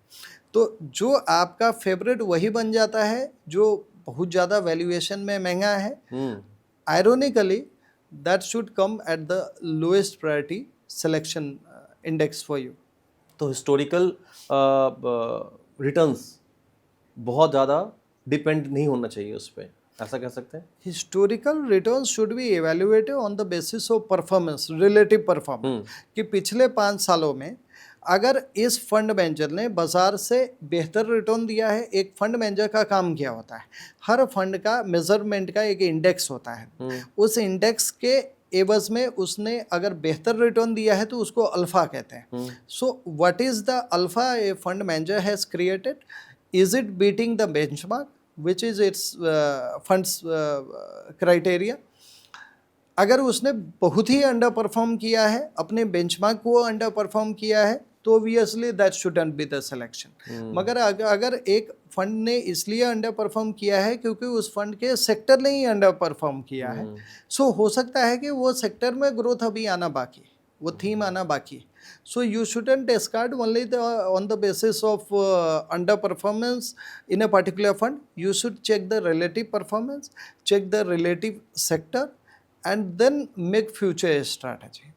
तो जो आपका फेवरेट वही बन जाता है जो बहुत ज़्यादा वैल्यूएशन में महंगा है। Ironically that should come at the lowest priority selection index for you. तो हिस्टोरिकल रिटर्न्स बहुत ज़्यादा डिपेंड नहीं होना चाहिए उस पर, ऐसा कह सकते हैं? Historical returns should be evaluated on the basis of performance, relative performance, कि पिछले 5 सालों में अगर इस फंड मैनेजर ने बाजार से बेहतर रिटर्न दिया है। एक फंड मैनेजर का काम क्या होता है? हर फंड का मेजरमेंट का एक इंडेक्स होता है। उस इंडेक्स के एवज में उसने अगर बेहतर रिटर्न दिया है तो उसको अल्फा कहते हैं। So what is the alpha A fund manager has created? Is it beating the benchmark which is it's funds criteria? अगर उसने बहुत ही अंडर परफॉर्म किया है, अपने बेंचमार्क को अंडर परफॉर्म किया है, तो obviously that shouldn't be the selection. मगर अगर एक फंड ने इसलिए अंडर परफॉर्म किया है क्योंकि उस फंड के सेक्टर ने ही अंडर परफॉर्म किया है, सो हो सकता है कि वो सेक्टर में ग्रोथ अभी आना बाकी, वो थीम आना बाकी। So you shouldn't discard only on the basis of underperformance in a particular fund. You should check the relative performance, check the relative sector, and then make future strategy.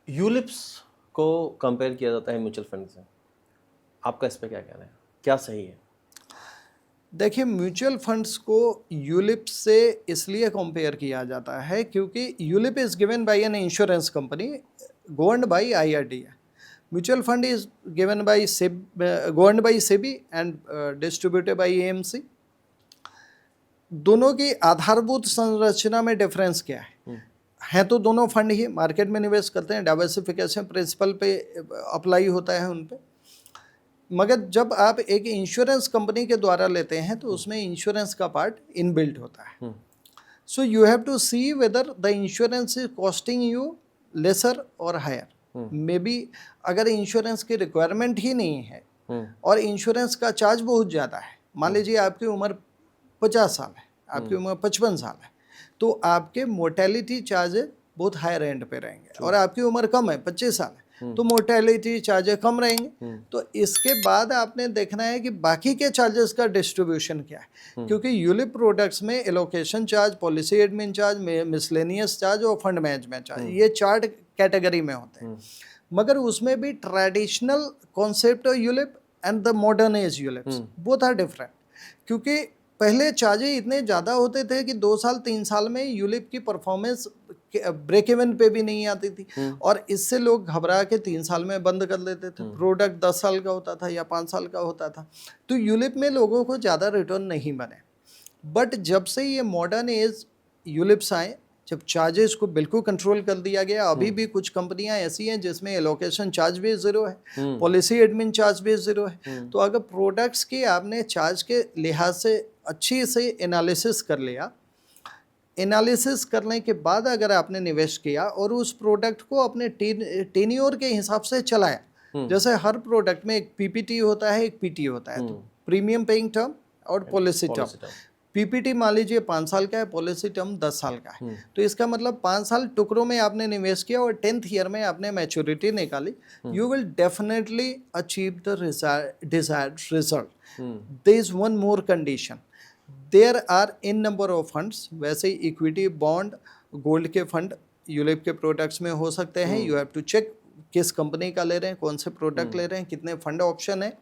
ULIPs को compare किया जाता है mutual fund से, आपका इस पर क्या कहना है, क्या सही है? देखिए, म्यूचुअल फंड्स को यूलिप से इसलिए कंपेयर किया जाता है क्योंकि ULIP is given by an insurance company governed by IRDA. Mutual fund is given by governed by SEBI and distributed by AMC. दोनों की आधारभूत संरचना में डिफरेंस क्या है तो दोनों फंड ही मार्केट में निवेश करते हैं, डाइवर्सिफिकेशन प्रिंसिपल पे अप्लाई होता है उन पे। मगर जब आप एक इंश्योरेंस कंपनी के द्वारा लेते हैं तो उसमें इंश्योरेंस का पार्ट इनबिल्ट होता है। So you have to see whether the insurance is costing you lesser और हायर। मे बी अगर इंश्योरेंस की रिक्वायरमेंट ही नहीं है और इंश्योरेंस का चार्ज बहुत ज़्यादा है, मान लीजिए आपकी उम्र 50 साल है, आपकी उम्र 55 साल है, तो आपके मोर्टेलिटी चार्जेस बहुत हायर एंड पे रहेंगे, और आपकी उम्र कम है, 25 साल है, तो मोर्टेलिटी चार्जेस कम रहेंगे। तो इसके बाद आपने देखना है कि बाकी के चार्जेस का डिस्ट्रीब्यूशन क्या है, क्योंकि यूलिप प्रोडक्ट्स में allocation charge, policy admin charge, miscellaneous charge और फंड मैनेजमेंट चार्ज, ये 4 कैटेगरी में होते हैं। मगर उसमें भी traditional concept of ULIP and the modern age ULIPs both are different, क्योंकि पहले चार्जेस इतने ज़्यादा होते थे कि 2 साल 3 साल में यूलिप की परफॉर्मेंस ब्रेक इवन पे भी नहीं आती थी, और इससे लोग घबरा के 3 साल में बंद कर लेते थे। प्रोडक्ट 10 साल का होता था या 5 साल का होता था, तो यूलिप में लोगों को ज़्यादा रिटर्न नहीं बने। बट जब से ये मॉडर्न एज यूलिप्स आए, जब चार्जेस को बिल्कुल कंट्रोल कर दिया गया, अभी भी कुछ कंपनियां ऐसी हैं जिसमें एलोकेशन चार्ज भी ज़ीरो है, पॉलिसी एडमिन चार्ज भी ज़ीरो है। तो अगर प्रोडक्ट्स की आपने चार्ज के लिहाज से अच्छी से एनालिसिस कर लिया, एनालिसिस करने के बाद अगर आपने निवेश किया और उस प्रोडक्ट को अपने टेन्योर के हिसाब से चलाया, जैसे हर प्रोडक्ट में एक पीपीटी होता है, एक पीटी होता है, तो प्रीमियम पेइंग टर्म और पॉलिसी टर्म। पीपीटी मान लीजिए 5 साल का है, पॉलिसी टर्म 10 साल का है, तो इसका मतलब 5 साल टुकड़ों में आपने निवेश किया और 10th ईयर में आपने मैच्योरिटी निकाली, you will definitely achieve the desired result. There is one more condition, there are in number of funds, वैसे इक्विटी, बॉन्ड, गोल्ड के फंड यूलिप के प्रोडक्ट्स में हो सकते हैं। यू हैव टू चेक किस कंपनी का ले रहे हैं, कौन से प्रोडक्ट ले रहे हैं, कितने फंड ऑप्शन है।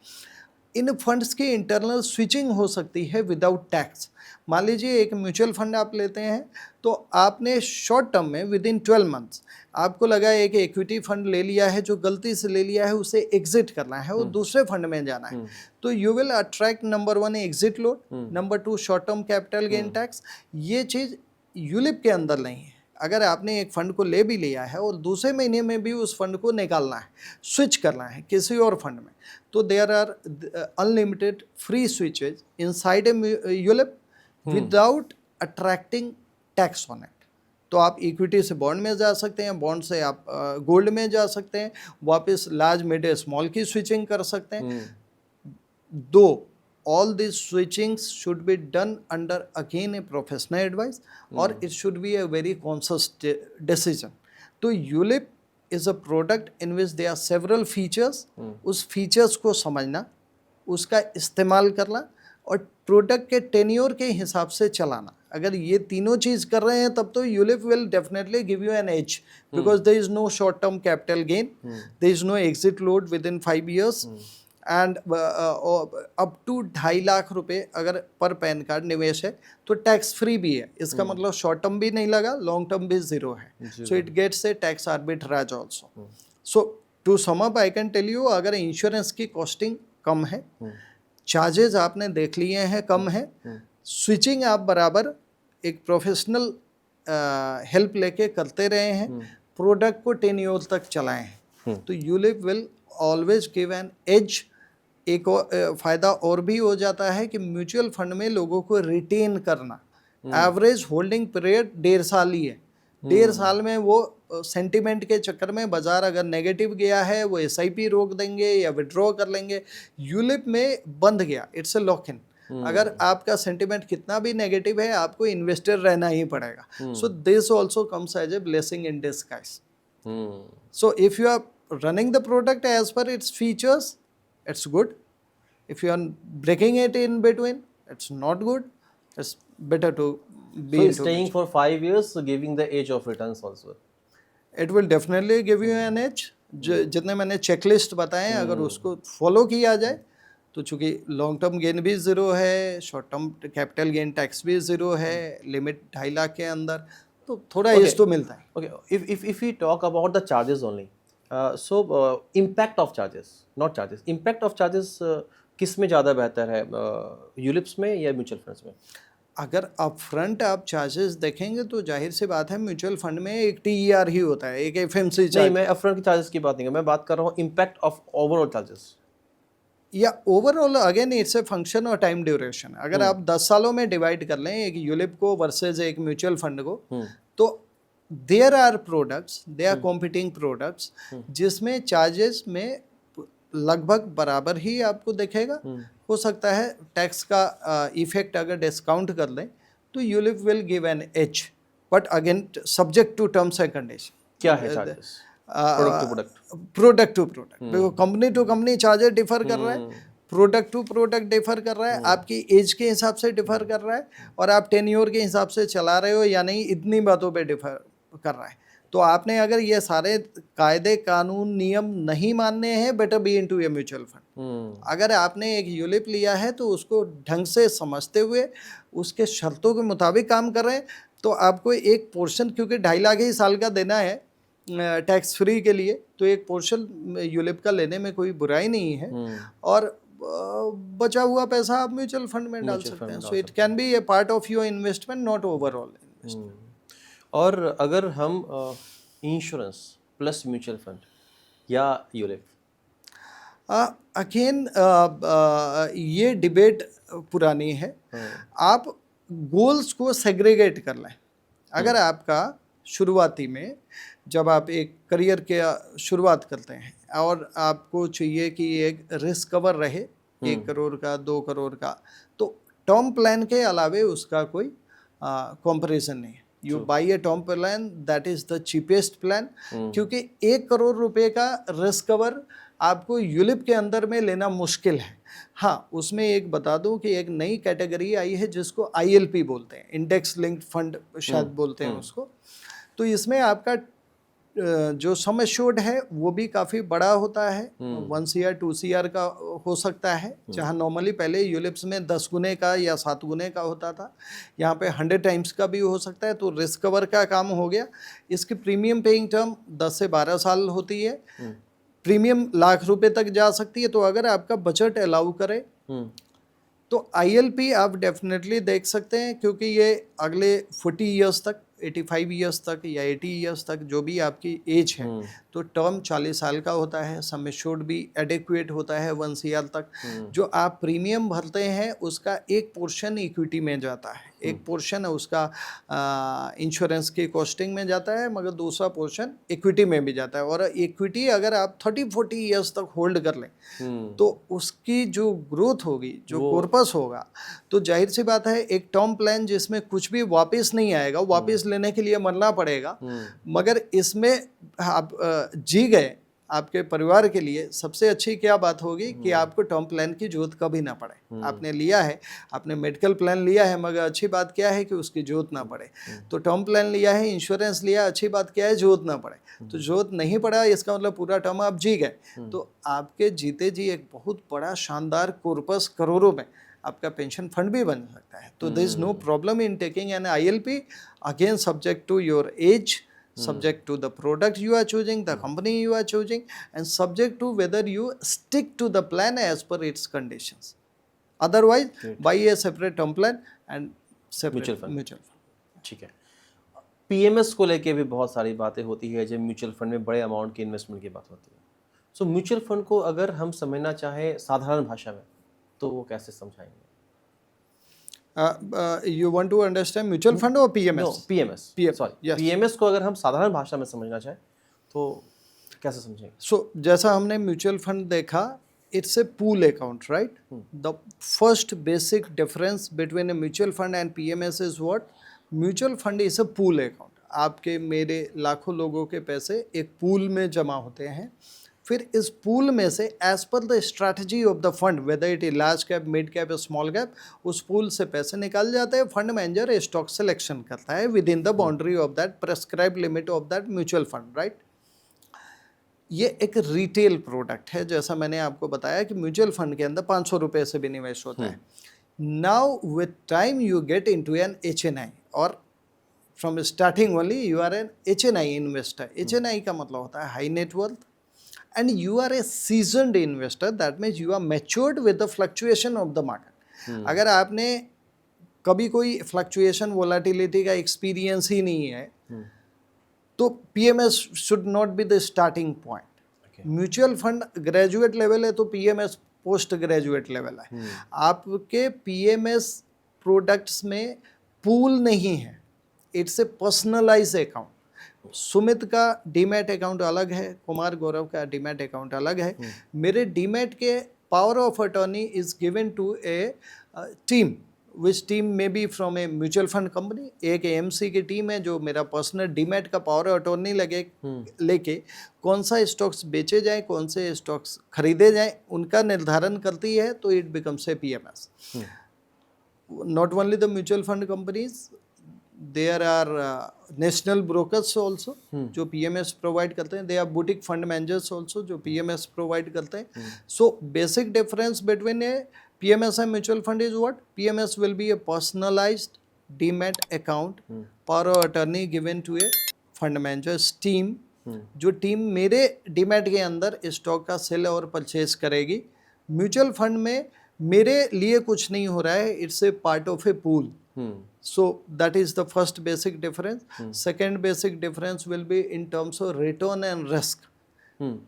इन फंड्स की इंटरनल स्विचिंग हो सकती है विदाउट टैक्स। मान लीजिए एक म्यूचुअल फंड आप लेते हैं, तो आपने शॉर्ट टर्म में विद इन 12 मंथ्स आपको लगा एक इक्विटी फंड ले लिया है, जो गलती से ले लिया है उसे एग्जिट करना है और दूसरे फंड में जाना है, तो you will attract number 1 exit load, number 2 short term capital gain tax. ये चीज़ यूलिप के अंदर नहीं है। अगर आपने एक फंड को ले भी लिया है और दूसरे महीने में भी उस फंड को निकालना है, स्विच करना है किसी और फंड में, तो there are unlimited free switches inside a ULIP without attracting tax on it. तो आप इक्विटी से बॉन्ड में जा सकते हैं, बॉन्ड से आप गोल्ड में जा सकते हैं, वापस लार्ज, मिड, स्मॉल की स्विचिंग कर सकते हैं। दो all these switchings should be done under again a professional advice, or it should be a very conscious decision. तो ULIP is a product in which there are several features, उस features को समझना, उसका इस्तेमाल करना और प्रोडक्ट के tenure के हिसाब से चलाना। अगर ये तीनों चीज़ कर रहे हैं तब तो ULIP will definitely give you an edge, because there is no short term capital gain, there is no exit load within 5 years, and up to 2.5 lakh रुपए अगर पर पैन कार्ड निवेश है तो टैक्स फ्री भी है। इसका मतलब शॉर्ट टर्म भी नहीं लगा, लॉन्ग टर्म भी ज़ीरो है। So it gets a tax arbitrage also. So to sum up I can tell you, अगर इंश्योरेंस की कॉस्टिंग कम है, चार्जेस आपने देख लिए हैं कम है, स्विचिंग आप बराबर एक प्रोफेशनल हेल्प लेके करते रहे हैं, प्रोडक्ट को 10 ईयर तक चलाए हैं, तो ULIP will always give an edge. एक फ़ायदा और भी हो जाता है कि म्यूचुअल फंड में लोगों को रिटेन करना, एवरेज होल्डिंग पीरियड 1.5 साल ही है। 1.5 साल में वो सेंटिमेंट के चक्कर में बाजार अगर नेगेटिव गया है, वो SIP रोक देंगे या विड्रॉ कर लेंगे। यूलिप में बंद गया, इट्स ए लॉक इन। अगर आपका सेंटिमेंट कितना भी नेगेटिव है, आपको इन्वेस्टर रहना ही पड़ेगा। So this also comes as a blessing in disguise. So if you are running the product as per its features, it's good. If you are breaking it in between, it's not good. It's better to be so staying for 5 years, so giving the age of returns also. It will definitely give you an edge. जितने मैंने checklist बताए हैं, अगर उसको follow किया जाए तो चूँकि लॉन्ग टर्म गेन भी ज़ीरो है, short term capital gain tax भी ज़ीरो है, लिमिट 2.5 लाख के अंदर, तो थोड़ा एज तो मिलता है। Okay, if we talk about the charges only, impact of charges, not charges, impact of charges किस में ज़्यादा बेहतर है, यूलिप्स में या म्यूचुअल फंड्स में? अगर अप फ्रंट आप चार्जेस देखेंगे तो जाहिर सी बात है म्यूचुअल फंड में एक TER ही होता है, एक FMC चार्ज। नहीं, मैं अप फ्रंट की चार्जेस की बात नहीं कर, मैं बात कर रहा हूँ इम्पैक्ट ऑफ ओवरऑल चार्जेस। या overall again it's a function और टाइम ड्यूरेशन। अगर आप 10 सालों में डिवाइड कर लें एक यूलिप को वर्सेज एक म्यूचुअल फंड को, तो there are products, they are competing products जिसमें चार्जेस में लगभग बराबर ही आपको दिखेगा। हो सकता है टैक्स का इफेक्ट अगर डिस्काउंट कर लें तो ULIP will give an edge, but again subject to terms and condition. क्या है चार्जेस? प्रोडक्ट टू प्रोडक्ट, देखो company to company charges differ कर रहा है, प्रोडक्ट टू प्रोडक्ट डिफर कर रहा है, आपकी एज के हिसाब से डिफर कर रहा है, और आप टेन्योर के हिसाब से चला रहे हो या नहीं, इतनी बातों पे डिफर कर रहा है। तो आपने अगर ये सारे कायदे कानून नियम नहीं मानने हैं, better be into A mutual fund. अगर आपने एक यूलिप लिया है तो उसको ढंग से समझते हुए उसके शर्तों के मुताबिक काम कर रहे हैं, तो आपको एक पोर्शन, क्योंकि 2.5 लाख ही साल का देना है टैक्स फ्री के लिए, तो एक पोर्शन यूलिप का लेने में कोई बुराई नहीं है। और बचा हुआ पैसा आप म्यूचुअल फंड में डाल सकते हैं. So it can be A part of your investment, not overall investment. और अगर हम इंश्योरेंस प्लस म्यूचुअल फंड या यूलिप, अगेन ये डिबेट पुरानी है. आप गोल्स को सेग्रीगेट कर लें. अगर आपका शुरुआती में जब आप एक करियर के शुरुआत करते हैं और आपको चाहिए कि एक रिस्क कवर रहे 1 करोड़ का, 2 करोड़ का, तो टर्म प्लान के अलावे उसका कोई कंपैरिजन नहीं है. You by a term plan, that is the cheapest plan. क्योंकि 1 करोड़ रुपए का रिस्क कवर आपको यूलिप के अंदर में लेना मुश्किल है. हाँ, उसमें एक बता दूं कि एक नई कैटेगरी आई है जिसको ILP बोलते हैं, इंडेक्स लिंक्ड फंड शायद बोलते हैं उसको. तो इसमें आपका जो सम एश्योर्ड है वो भी काफ़ी बड़ा होता है. 1 CR 2 CR का हो सकता है, जहाँ नॉर्मली पहले यूलिप्स में 10 गुने का या 7 गुने का होता था, यहाँ पे 100 टाइम्स का भी हो सकता है. तो रिस्क कवर का काम हो गया. इसकी प्रीमियम पेइंग टर्म 10 से 12 साल होती है. प्रीमियम लाख रुपए तक जा सकती है. तो अगर आपका बजट अलाउ करे तो ILP आप डेफिनेटली देख सकते हैं, क्योंकि ये अगले 40 ईयर्स तक, 85 ईयर्स तक या 80 ईयर्स तक जो भी आपकी एज है, तो टर्म 40 साल का होता है. सम एश्योर्ड भी एडिक्वेट होता है 1 CR तक. जो आप प्रीमियम भरते हैं उसका एक पोर्शन इक्विटी में जाता है, एक पोर्शन उसका इंश्योरेंस की कॉस्टिंग में जाता है, मगर दूसरा पोर्शन इक्विटी में भी जाता है. और इक्विटी अगर आप 30-40 ईयर्स तक होल्ड कर लें तो उसकी जो ग्रोथ होगी, जो कॉर्पस होगा, तो जाहिर सी बात है एक टर्म प्लान जिसमें कुछ भी वापस नहीं आएगा, वापस लेने के लिए मरना पड़ेगा, मगर इसमें आप जी गए, आपके परिवार के लिए सबसे अच्छी क्या बात होगी कि आपको टर्म प्लान की जरूरत कभी ना पड़े. आपने लिया है, आपने मेडिकल प्लान लिया है, मगर अच्छी बात क्या है कि उसकी जरूरत ना पड़े. तो टर्म प्लान लिया है, इंश्योरेंस लिया, अच्छी बात क्या है, जरूरत ना पड़े. तो जरूरत नहीं पड़ा, इसका मतलब पूरा टर्म आप जी गए. तो आपके जीते जी एक बहुत बड़ा शानदार कॉर्पस करोड़ों में आपका पेंशन फंड भी बन सकता है. तो there is no problem in taking an ILP, again subject to your age, subject to the product you are choosing, the company you are choosing, and subject to whether you stick to the plan as per its conditions. Otherwise, buy a separate term plan and separate mutual fund. ठीक है. PMS को लेके भी बहुत सारी बातें होती है जब म्यूचुअल फंड में बड़े अमाउंट की इन्वेस्टमेंट की बात होती है. सो म्यूचुअल फंड को अगर हम समझना चाहें साधारण भाषा में तो वो कैसे समझाएंगे? You want to understand mutual fund or PMS? No, PMS. Sorry. Yes. PMS को अगर हम साधारण भाषा में समझना चाहें तो कैसे समझेंगे? So जैसा हमने म्यूचुअल फंड देखा, it's a pool account, right? The first basic difference between a mutual fund and PMS is what? Mutual fund is a pool account. आपके मेरे लाखों लोगों के पैसे एक पूल में जमा होते हैं. फिर इस पूल में से as per the strategy of the fund, whether it is large cap, mid cap, small cap, उस पूल से पैसे निकाल जाते हैं. फंड मैनेजर स्टॉक सिलेक्शन करता है with in the boundary of that prescribe limit of that mutual fund, right. ये एक रिटेल प्रोडक्ट है. जैसा मैंने आपको बताया कि म्यूचुअल फंड के अंदर 500 रुपये से भी निवेश होता है. Now with time you get into an HNI, और from starting only you are an HNI investor. HNI का मतलब होता है high net worth, and you are a seasoned investor. That means you are matured with the fluctuation of the market. अगर आपने कभी कोई fluctuation volatility का एक्सपीरियंस ही नहीं है तो PMS should not be the starting point. Mutual fund graduate level है तो PMS पोस्ट ग्रेजुएट लेवल है. आपके PMS प्रोडक्ट्स में पूल नहीं है, it's a personalise account. Sumit का डीमैट अकाउंट अलग है, कुमार गौरव का डीमैट अकाउंट अलग है. मेरे डीमैट के power of attorney is given to a team, which team में be from a mutual fund company. एक AMC की टीम है जो मेरा पर्सनल डीमैट का पावर ऑफ अटॉर्नी लेके कौन सा स्टॉक्स बेचे जाएं, कौन से स्टॉक्स खरीदे जाएं, उनका निर्धारण करती है. तो it becomes a PMS. Not only the mutual fund companies, there are national brokers also जो PMS प्रोवाइड करते हैं. They are boutique fund managers also जो PMS प्रोवाइड करते हैं. So basic difference between a PMS and mutual fund is what? PMS will be a personalized demat account, power of attorney given to a fund manager's team. जो team मेरे demat के अंदर stock का cell और purchase करेगी mutual fund में मेरे लिए कुछ नहीं हो रहा है, it's A part of A pool. So that is the first basic difference. Second basic difference will be in terms of return and risk.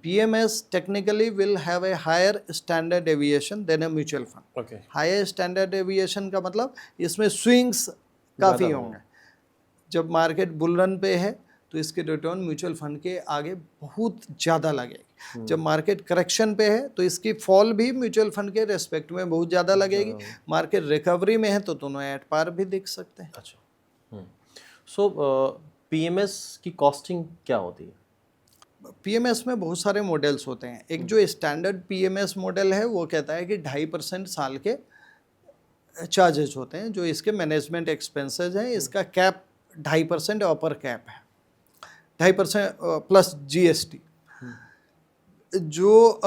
PMS technically will have a higher standard deviation than a mutual fund. Okay. Higher standard deviation का मतलब इसमें swings काफ़ी होंगे. जब market bull run पे है तो इसके रिटर्न म्यूचुअल फंड के आगे बहुत ज़्यादा लगेगी. जब मार्केट करेक्शन पे है तो इसकी फॉल भी म्यूचुअल फंड के रेस्पेक्ट में बहुत ज़्यादा लगेगी. मार्केट रिकवरी में है तो दोनों एट पार भी दिख सकते हैं. अच्छा. सो पीएमएस की कॉस्टिंग क्या होती है? पीएमएस में बहुत सारे मॉडल्स होते हैं. एक जो स्टैंडर्ड पीएमएस मॉडल है वो कहता है कि 2.5% साल के चार्जेस होते हैं जो इसके मैनेजमेंट एक्सपेंसेस हैं. इसका कैप 2.5% अपर कैप है, 2.5% प्लस जीएसटी. जो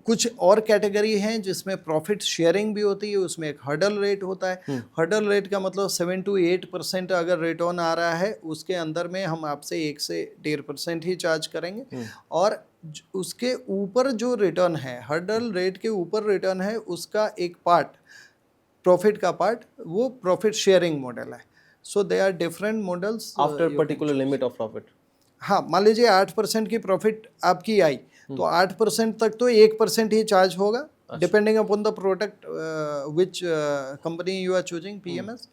कुछ और कैटेगरी हैं जिसमें प्रॉफिट शेयरिंग भी होती है, उसमें एक हर्डल रेट होता है. हर्डल रेट का मतलब 7 to 8% अगर रिटर्न आ रहा है उसके अंदर में हम आपसे 1 से 1.5% ही चार्ज करेंगे. और उसके ऊपर जो रिटर्न है, हर्डल रेट के ऊपर रिटर्न है, उसका एक पार्ट, प्रॉफिट का पार्ट, वो प्रॉफिट शेयरिंग मॉडल है. So they are different models after particular limit of profit. हाँ, मान लीजिए 8% की प्रॉफिट आपकी आई तो 8% तक तो 1% ही चार्ज होगा, depending upon the product which company you are choosing PMS.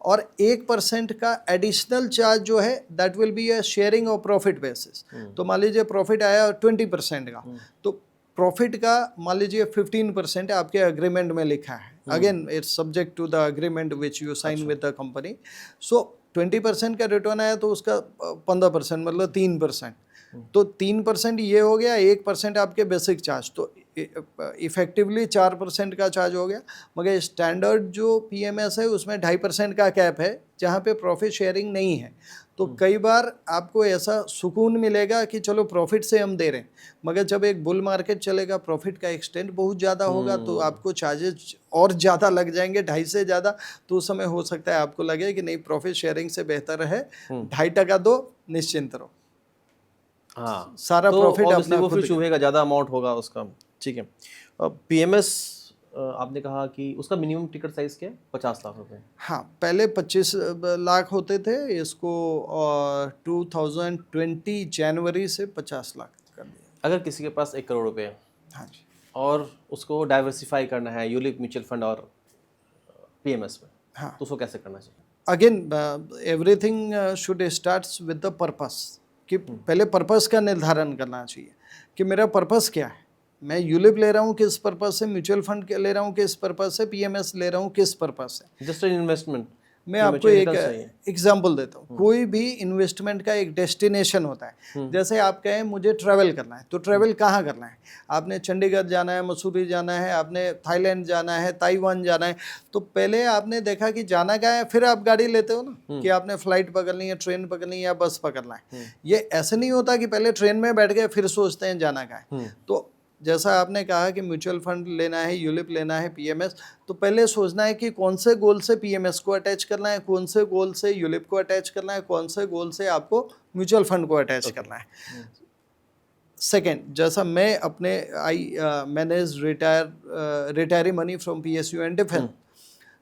और 1% का एडिशनल चार्ज जो है that will be a sharing of profit basis. तो मान लीजिए प्रॉफिट आया 20% का, तो प्रॉफिट का मान लीजिए 15% आपके अग्रीमेंट में लिखा है. Again it's subject to the agreement which you sign with the company. So 20% का रिटर्न आया तो उसका 15% मतलब 3%. तो 3% ये हो गया, 1% आपके बेसिक चार्ज, तो इफेक्टिवली 4% का चार्ज हो गया. मगर स्टैंडर्ड जो पीएमएस है उसमें 2.5% का कैप है जहाँ पे प्रॉफिट शेयरिंग नहीं है. तो कई बार आपको ऐसा सुकून मिलेगा कि चलो प्रॉफिट से हम दे रहे हैं, मगर जब एक बुल मार्केट चलेगा प्रॉफिट का एक्सटेंट बहुत ज़्यादा होगा तो आपको चार्जेस और ज़्यादा लग जाएंगे, 2.5 से ज़्यादा. तो उस समय हो सकता है आपको लगे कि नहीं, प्रॉफिट शेयरिंग से बेहतर है 2.5% दो, निश्चिंत रहो. हाँ, सारा तो प्रॉफिट obviously अपना वो खुद फिर चुभेगा, ज़्यादा अमाउंट होगा उसका. ठीक है. पीएमएस आपने कहा कि उसका मिनिमम टिकट साइज क्या है? 50 लाख रुपए. हाँ, पहले 25 लाख होते थे, इसको 2020 जनवरी से 50 लाख कर दिया. अगर किसी के पास 1 करोड़ रुपए है, हाँ जी, और उसको डाइवर्सिफाई करना है यूलिप म्यूचुअल फंड और पीएमएस में, हाँ, तो उसको कैसे करना चाहिए? Again everything should starts with the purpose. कि पहले पर्पस का निर्धारण करना चाहिए कि मेरा पर्पस क्या है. मैं यूलिप ले रहा हूँ किस पर्पस से, म्यूचुअल फंड ले रहा हूँ किस पर्पस से, पीएमएस ले रहा हूँ किस पर्पस से. Just an investment. मैं आपको एक एग्जांपल देता हूँ. कोई भी इन्वेस्टमेंट का एक डेस्टिनेशन होता है. जैसे आप कहें मुझे ट्रैवल करना है, तो ट्रैवल कहाँ करना है? आपने चंडीगढ़ जाना है, मसूरी जाना है, आपने थाईलैंड जाना है, ताइवान जाना है. तो पहले आपने देखा कि जाना कहाँ है, फिर आप गाड़ी लेते हो ना, कि आपने फ्लाइट पकड़नी है, ट्रेन पकड़नी है या बस पकड़ना है. ये ऐसे नहीं होता कि पहले ट्रेन में बैठ गए फिर सोचते हैं जाना कहाँ है. तो जैसा आपने कहा कि म्यूचुअल फंड लेना है, यूलिप लेना है, पीएमएस, तो पहले सोचना है कि कौन से गोल से पीएमएस को अटैच करना है, कौन से गोल से यूलिप को अटैच करना है, कौन से गोल से आपको म्यूचुअल फंड को अटैच करना है. सेकंड, जैसा मैं अपने I manage retiree money from PSU and defence.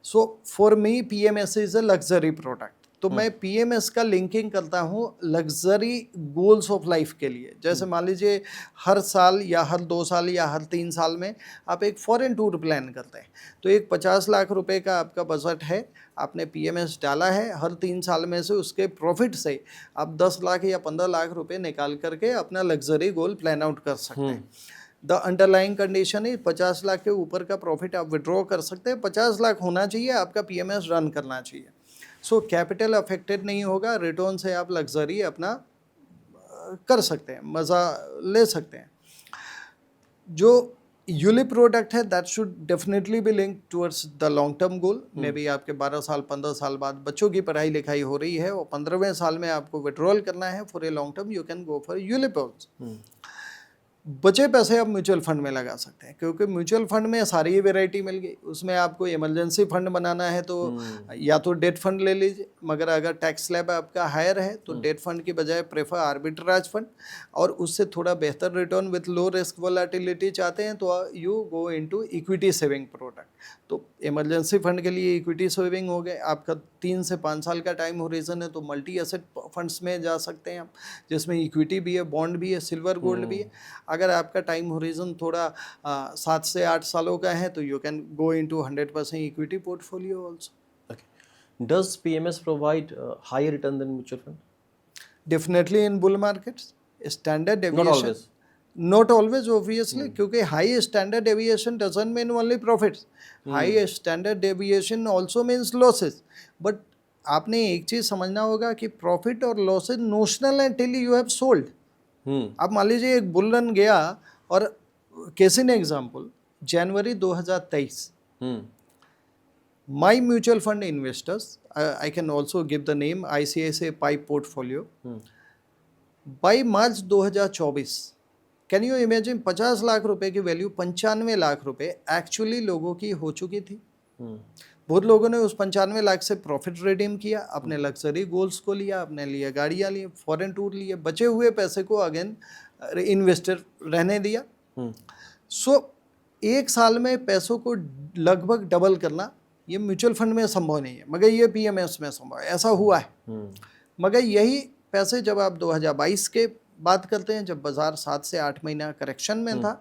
So for me PMS is a luxury product. तो मैं पीएमएस का लिंकिंग करता हूँ लग्जरी गोल्स ऑफ लाइफ के लिए. जैसे मान लीजिए हर साल या हर 2 साल या हर 3 साल में आप एक फॉरेन टूर प्लान करते हैं, तो एक 50 लाख रुपए का आपका बजट है, आपने पीएमएस डाला है, हर 3 साल में से उसके प्रॉफिट से आप 10 लाख या 15 लाख रुपए निकाल करके अपना लग्जरी गोल प्लान आउट कर सकते हैं. द अंडरलाइंग कंडीशन है 50 लाख के ऊपर का प्रॉफिट आप विड्रॉ कर सकते हैं. 50 लाख होना चाहिए, आपका पीएमएस रन करना चाहिए. सो कैपिटल अफेक्टेड नहीं होगा, रिटर्न से आप लग्जरी अपना कर सकते हैं, मज़ा ले सकते हैं. जो यूलिप प्रोडक्ट है that should definitely be link towards the long term goal. May be आपके 12 साल 15 साल बाद बच्चों की पढ़ाई लिखाई हो रही है और 15वें साल में आपको विड्रॉल करना है for a long term, you can go for ULIP also. बचे पैसे आप म्यूचुअल फंड में लगा सकते हैं, क्योंकि म्यूचुअल फंड में सारी वैरायटी मिल गई। उसमें आपको इमरजेंसी फंड बनाना है तो या तो डेट फंड ले लीजिए, मगर अगर टैक्स स्लैब आपका हायर है तो डेट फंड की बजाय प्रेफर आर्बिट्राज फंड, और उससे थोड़ा बेहतर return with low risk volatility चाहते हैं तो you go into equity saving product. तो इमरजेंसी फंड के लिए इक्विटी सेविंग हो गए, आपका 3 से 5 साल का टाइम होरिजन है तो मल्टी एसेट फंड्स में जा सकते हैं आप, जिसमें इक्विटी भी है, बॉन्ड भी है, सिल्वर गोल्ड भी है। अगर आपका टाइम होरिजन थोड़ा 7 से 8 सालों का है तो you can go into 100% equity portfolio also. Okay. Does PMS provide higher return than mutual fund? Definitely in bull markets, standard Not deviation. always. Not always, obviously, क्योंकि high standard deviation doesn't mean only profits. High standard deviation also means losses. But आपने एक चीज़ समझना होगा कि profit और losses notional है till you have sold. आप मान लीजिए एक बुल रन गया, और case in example January 2023 my mutual fund investors, I can also give the name ICICI Pipe portfolio, by March 2024 can you imagine 50 lakh रुपए की वैल्यू 95 लाख रुपए एक्चुअली लोगों की हो चुकी थी। बहुत लोगों ने उस 95 लाख से प्रॉफिट रिडीम किया, अपने लग्जरी गोल्स को लिया, अपने लिए गाड़ियाँ ली, फॉरेन टूर लिए, बचे हुए पैसे को अगेन इन्वेस्टर रहने दिया। सो एक साल में पैसों को लगभग डबल करना ये म्यूचुअल फंड में संभव नहीं है, मगर ये पीएमएस में संभव है, ऐसा हुआ है। मगर यही पैसे जब आप 2022 के बात करते हैं, जब बाजार 7 से 8 महीना करेक्शन में था,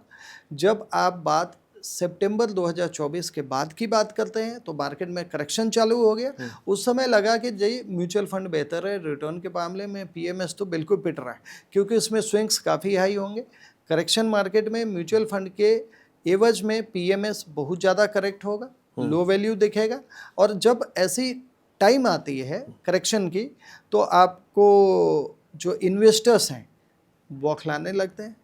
जब आप बात सितंबर 2024 के बाद की बात करते हैं तो मार्केट में करेक्शन चालू हो गया। उस समय लगा कि जी म्यूचुअल फंड बेहतर है, रिटर्न के मामले में पीएमएस तो बिल्कुल पिट रहा है, क्योंकि इसमें स्विंग्स काफ़ी हाई होंगे। करेक्शन मार्केट में म्यूचुअल फंड के एवज में पीएमएस बहुत ज़्यादा करेक्ट होगा, लो वैल्यू दिखेगा, और जब ऐसी टाइम आती है करेक्शन की तो आपको जो इन्वेस्टर्स हैं बौखलाने लगते हैं,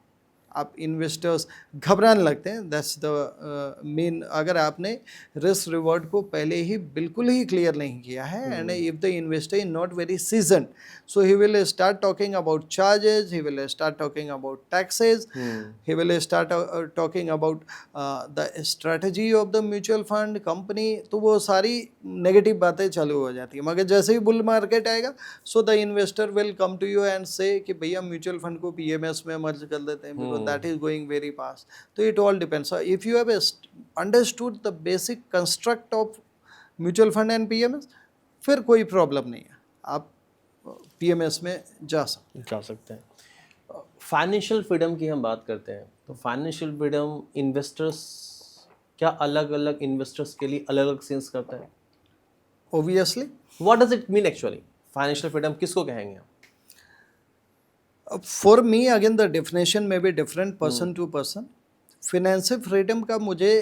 आप इन्वेस्टर्स घबराने लगते हैं। That's the main. अगर आपने रिस्क रिवॉर्ड को पहले ही बिल्कुल ही क्लियर नहीं किया है, and if the investor is not very season, so he will start talking about charges, he will start talking about taxes, he will start talking about the strategy of the mutual fund company, तो वो सारी negative बातें चालू हो जाती है। मगर जैसे ही बुल मार्केट आएगा, so the investor will come to you and say कि भैया म्यूचुअल फंड को पीएमएस में मर्ज कर देते हैं, because that is going very fast. So it all depends. So if you have understood the basic construct of mutual fund and PMS, फिर कोई problem नहीं है, आप PMS में जा सकते हैं। फाइनेंशियल फ्रीडम की हम बात करते हैं तो फाइनेंशियल फ्रीडम इन्वेस्टर्स क्या अलग अलग इन्वेस्टर्स के लिए अलग अलग सेंस करता है? Obviously. What does it mean actually? Financial freedom किसको कहेंगे आप? For me again the definition में भी different person to person. Financial freedom का मुझे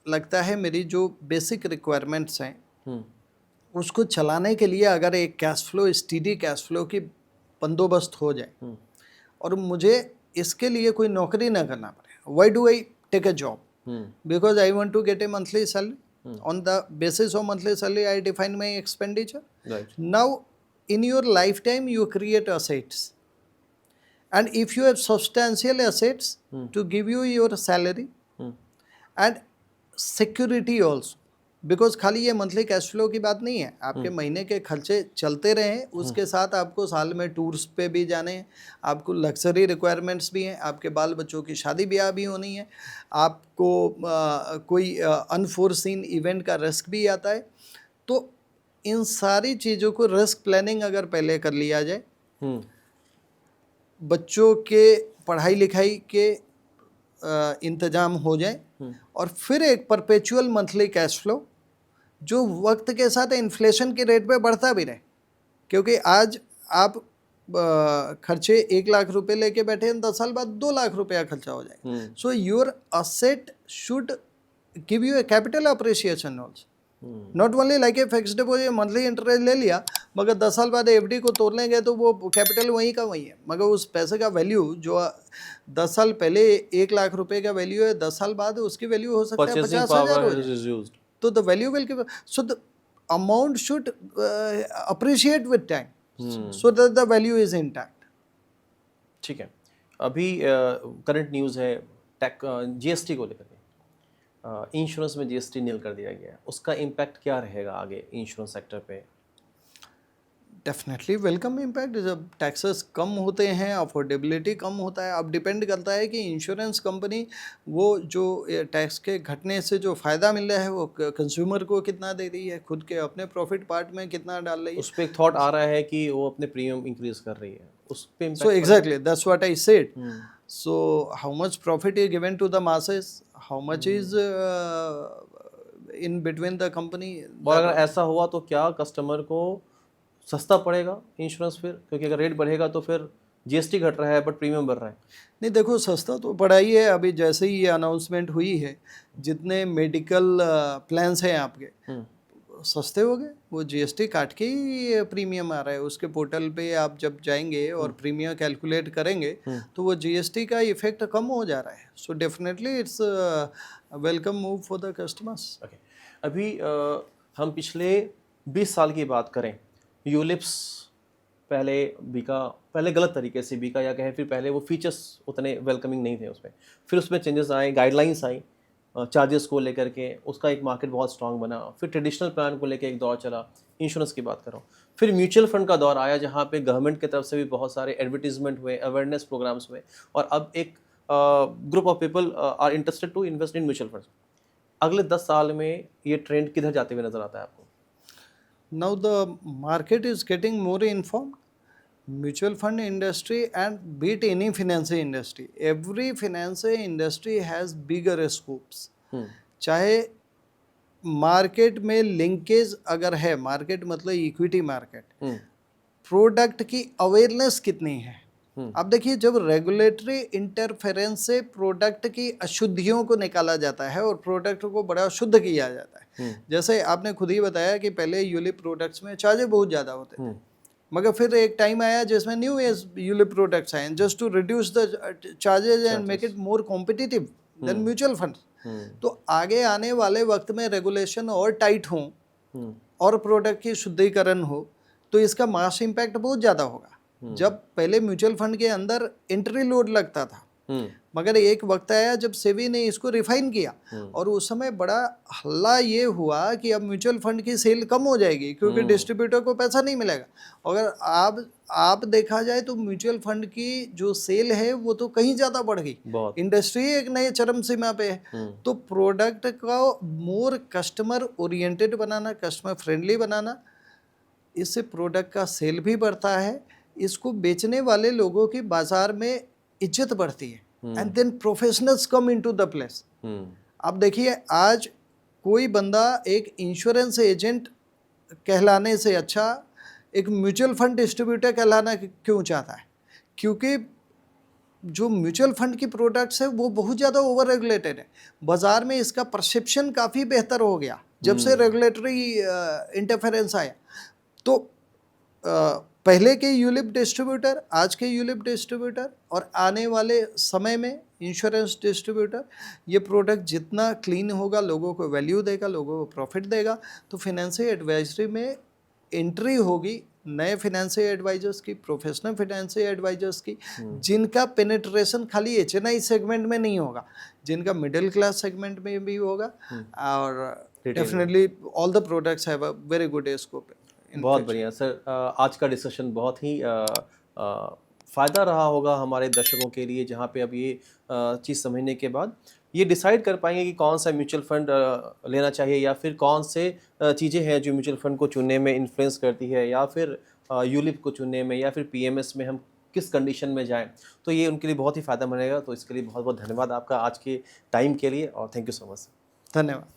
लगता है मेरी जो बेसिक रिक्वायरमेंट्स हैं उसको चलाने के लिए अगर एक cash flow, steady cash flow की बंदोबस्त हो जाए और मुझे इसके लिए कोई नौकरी ना करना पड़े। Why do I take a job? Because I want to get a monthly salary. On the basis of monthly salary I define my expenditure. Now in your life time you create assets, and if you have substantial assets to give you your salary and security also, because खाली ये monthly cash flow की बात नहीं है, आपके महीने के खर्चे चलते रहे, उसके साथ आपको साल में टूर्स पे भी जाने हैं, आपको लग्जरी रिक्वायरमेंट्स भी हैं, आपके बाल बच्चों की शादी ब्याह भी होनी है, आपको कोई अनफोर्सीन इवेंट का रिस्क भी आता है। तो इन सारी चीज़ों को रिस्क प्लानिंग अगर पहले कर लिया जाए, बच्चों के पढ़ाई लिखाई के इंतजाम हो जाए, और फिर एक परपेचुअल मंथली कैश फ्लो जो वक्त के साथ इन्फ्लेशन के रेट पे बढ़ता भी रहे, क्योंकि आज आप खर्चे 1 लाख रुपए लेके बैठे हैं, 10 साल बाद 2 लाख रुपया खर्चा हो जाएगा। So your asset should give U A capital appreciation also, not only like a fixed deposit monthly interest ले लिया, मगर 10 साल बाद एफडी को तोड़ लेंगे तो वो कैपिटल वहीं का वहीं है, मगर उस पैसे का वैल्यू जो 10 साल पहले 1 लाख रुपए का वैल्यू है, 10 साल बाद उसकी वैल्यू हो सकता है 50,000 हो जाए, तो the value will give, so the amount should appreciate with time so that the value is intact. ठीक है, अभी करंट न्यूज़ है टेक जीएसटी को लेकर के, इंश्योरेंस में जीएसटी नील कर दिया गया है, उसका इम्पैक्ट क्या रहेगा आगे इंश्योरेंस सेक्टर पे? Definitely welcome impact. जब टैक्सेस कम होते हैं, अफोर्डेबिलिटी कम होता है। अब डिपेंड करता है कि इंश्योरेंस कंपनी वो जो टैक्स के घटने से जो फ़ायदा मिल रहा है वो कंज्यूमर को कितना दे रही है, खुद के अपने प्रॉफिट पार्ट में कितना डाल रही है। उस पे एक थॉट आ रहा है कि वो अपने प्रीमियम इंक्रीज कर रही है, उस पे So impact exactly, that's what I said. Hmm So how much profit is given to the masses? How much is in between the company? और अगर ऐसा हुआ तो क्या कस्टमर को सस्ता पड़ेगा इंश्योरेंस फिर, क्योंकि अगर रेट बढ़ेगा तो फिर जीएसटी घट रहा है बट प्रीमियम बढ़ रहा है। नहीं देखो, सस्ता तो पड़ा ही है। अभी जैसे ही ये अनाउंसमेंट हुई है, जितने मेडिकल प्लान्स हैं आपके सस्ते हो गए। वो जीएसटी काट के ही प्रीमियम आ रहा है। उसके पोर्टल पे आप जब जाएंगे और प्रीमियम कैलकुलेट करेंगे तो वो जीएसटी का इफेक्ट कम हो जा रहा है। So definitely it's welcome move for the customers. Okay, अभी हम पिछले 20 साल की बात करें, यूलिप्स पहले गलत तरीके से बिका, या कहें फिर पहले वो फीचर्स उतने वेलकमिंग नहीं थे उसमें, फिर उसमें चेंजेस आए, गाइडलाइंस आई चार्जेस को लेकर के, उसका एक मार्केट बहुत स्ट्रांग बना। फिर ट्रेडिशनल प्लान को लेकर एक दौर चला, इंश्योरेंस की बात कर रहा हूँ। फिर म्यूचुअल फंड का दौर आया जहाँ पे गवर्नमेंट की तरफ से भी बहुत सारे एडवर्टीजमेंट हुए, अवेयरनेस प्रोग्राम्स हुए, और अब एक group of people are interested to invest in mutual funds. अगले 10 साल में ये ट्रेंड किधर जाते हुए नजर आता है आपको? Now the market is getting more informed. Mutual fund industry, and be it any financial industry, every financial industry has bigger scopes. चाहे मार्केट में लिंकेज अगर है, मार्केट मतलब इक्विटी मार्केट, प्रोडक्ट की अवेयरनेस कितनी है। अब देखिए, जब रेगुलेटरी इंटरफेरेंस से प्रोडक्ट की अशुद्धियों को निकाला जाता है और प्रोडक्ट को बड़ा शुद्ध किया जाता है, जैसे आपने खुद ही बताया कि पहले यूलिप प्रोडक्ट्स में चार्जेस बहुत ज़्यादा होते थे, मगर फिर एक टाइम आया जिसमें न्यू एज यूलिप प्रोडक्ट्स आए just to reduce the charges and make it more competitive than mutual fund. तो आगे आने वाले वक्त में रेगुलेशन और टाइट हो और प्रोडक्ट की शुद्धिकरण हो तो इसका मास इम्पैक्ट बहुत ज़्यादा होगा। जब पहले म्यूचुअल फंड के अंदर एंट्री लोड लगता था, मगर एक वक्त आया जब सेबी ने इसको रिफाइन किया और उस समय बड़ा हल्ला ये हुआ कि अब म्यूचुअल फंड की सेल कम हो जाएगी क्योंकि डिस्ट्रीब्यूटर को पैसा नहीं मिलेगा। अगर आप देखा जाए तो म्यूचुअल फंड की जो सेल है वो तो कहीं ज़्यादा बढ़ गई, इंडस्ट्री एक नए चरम सीमा पे है। तो प्रोडक्ट का मोर कस्टमर ओरिएंटेड बनाना, कस्टमर फ्रेंडली बनाना, इससे प्रोडक्ट का सेल भी बढ़ता है, इसको बेचने वाले लोगों की बाजार में इज्जत बढ़ती है, and then professionals come into the place. अब देखिए, आज कोई बंदा एक इंश्योरेंस एजेंट कहलाने से अच्छा एक म्यूचुअल फंड डिस्ट्रीब्यूटर कहलाना क्यों चाहता है? क्योंकि जो म्यूचुअल फंड की प्रोडक्ट्स है वो बहुत ज़्यादा ओवर रेगुलेटेड है। बाज़ार में इसका परसेप्शन काफ़ी बेहतर हो गया जब से रेगुलेटरी इंटरफेरेंस आया। तो पहले के यूलिप डिस्ट्रीब्यूटर, आज के यूलिप डिस्ट्रीब्यूटर और आने वाले समय में इंश्योरेंस डिस्ट्रीब्यूटर, ये प्रोडक्ट जितना क्लीन होगा, लोगों को वैल्यू देगा, लोगों को प्रॉफिट देगा, तो फाइनेंशियल एडवाइजरी में एंट्री होगी नए फाइनेंशियल एडवाइजर्स की, प्रोफेशनल फाइनेंशियल एडवाइजर्स की, जिनका पेनिट्रेशन खाली एचएनआई सेगमेंट में नहीं होगा, जिनका मिडिल क्लास सेगमेंट में भी होगा, और definitely all the products have a very good scope. बहुत बढ़िया सर, आज का डिस्कशन बहुत ही फ़ायदा रहा होगा हमारे दर्शकों के लिए, जहाँ पे अब ये चीज़ समझने के बाद ये डिसाइड कर पाएंगे कि कौन सा म्यूचुअल फंड लेना चाहिए, या फिर कौन से चीज़ें हैं जो म्यूचुअल फंड को चुनने में इन्फ्लुएंस करती है, या फिर यूलिप को चुनने में, या फिर पीएमएस में हम किस कंडीशन में जाएं। तो ये उनके लिए बहुत ही फ़ायदा बनेगा। तो इसके लिए बहुत बहुत धन्यवाद आपका आज के टाइम के लिए, और थैंक यू सो मच। धन्यवाद।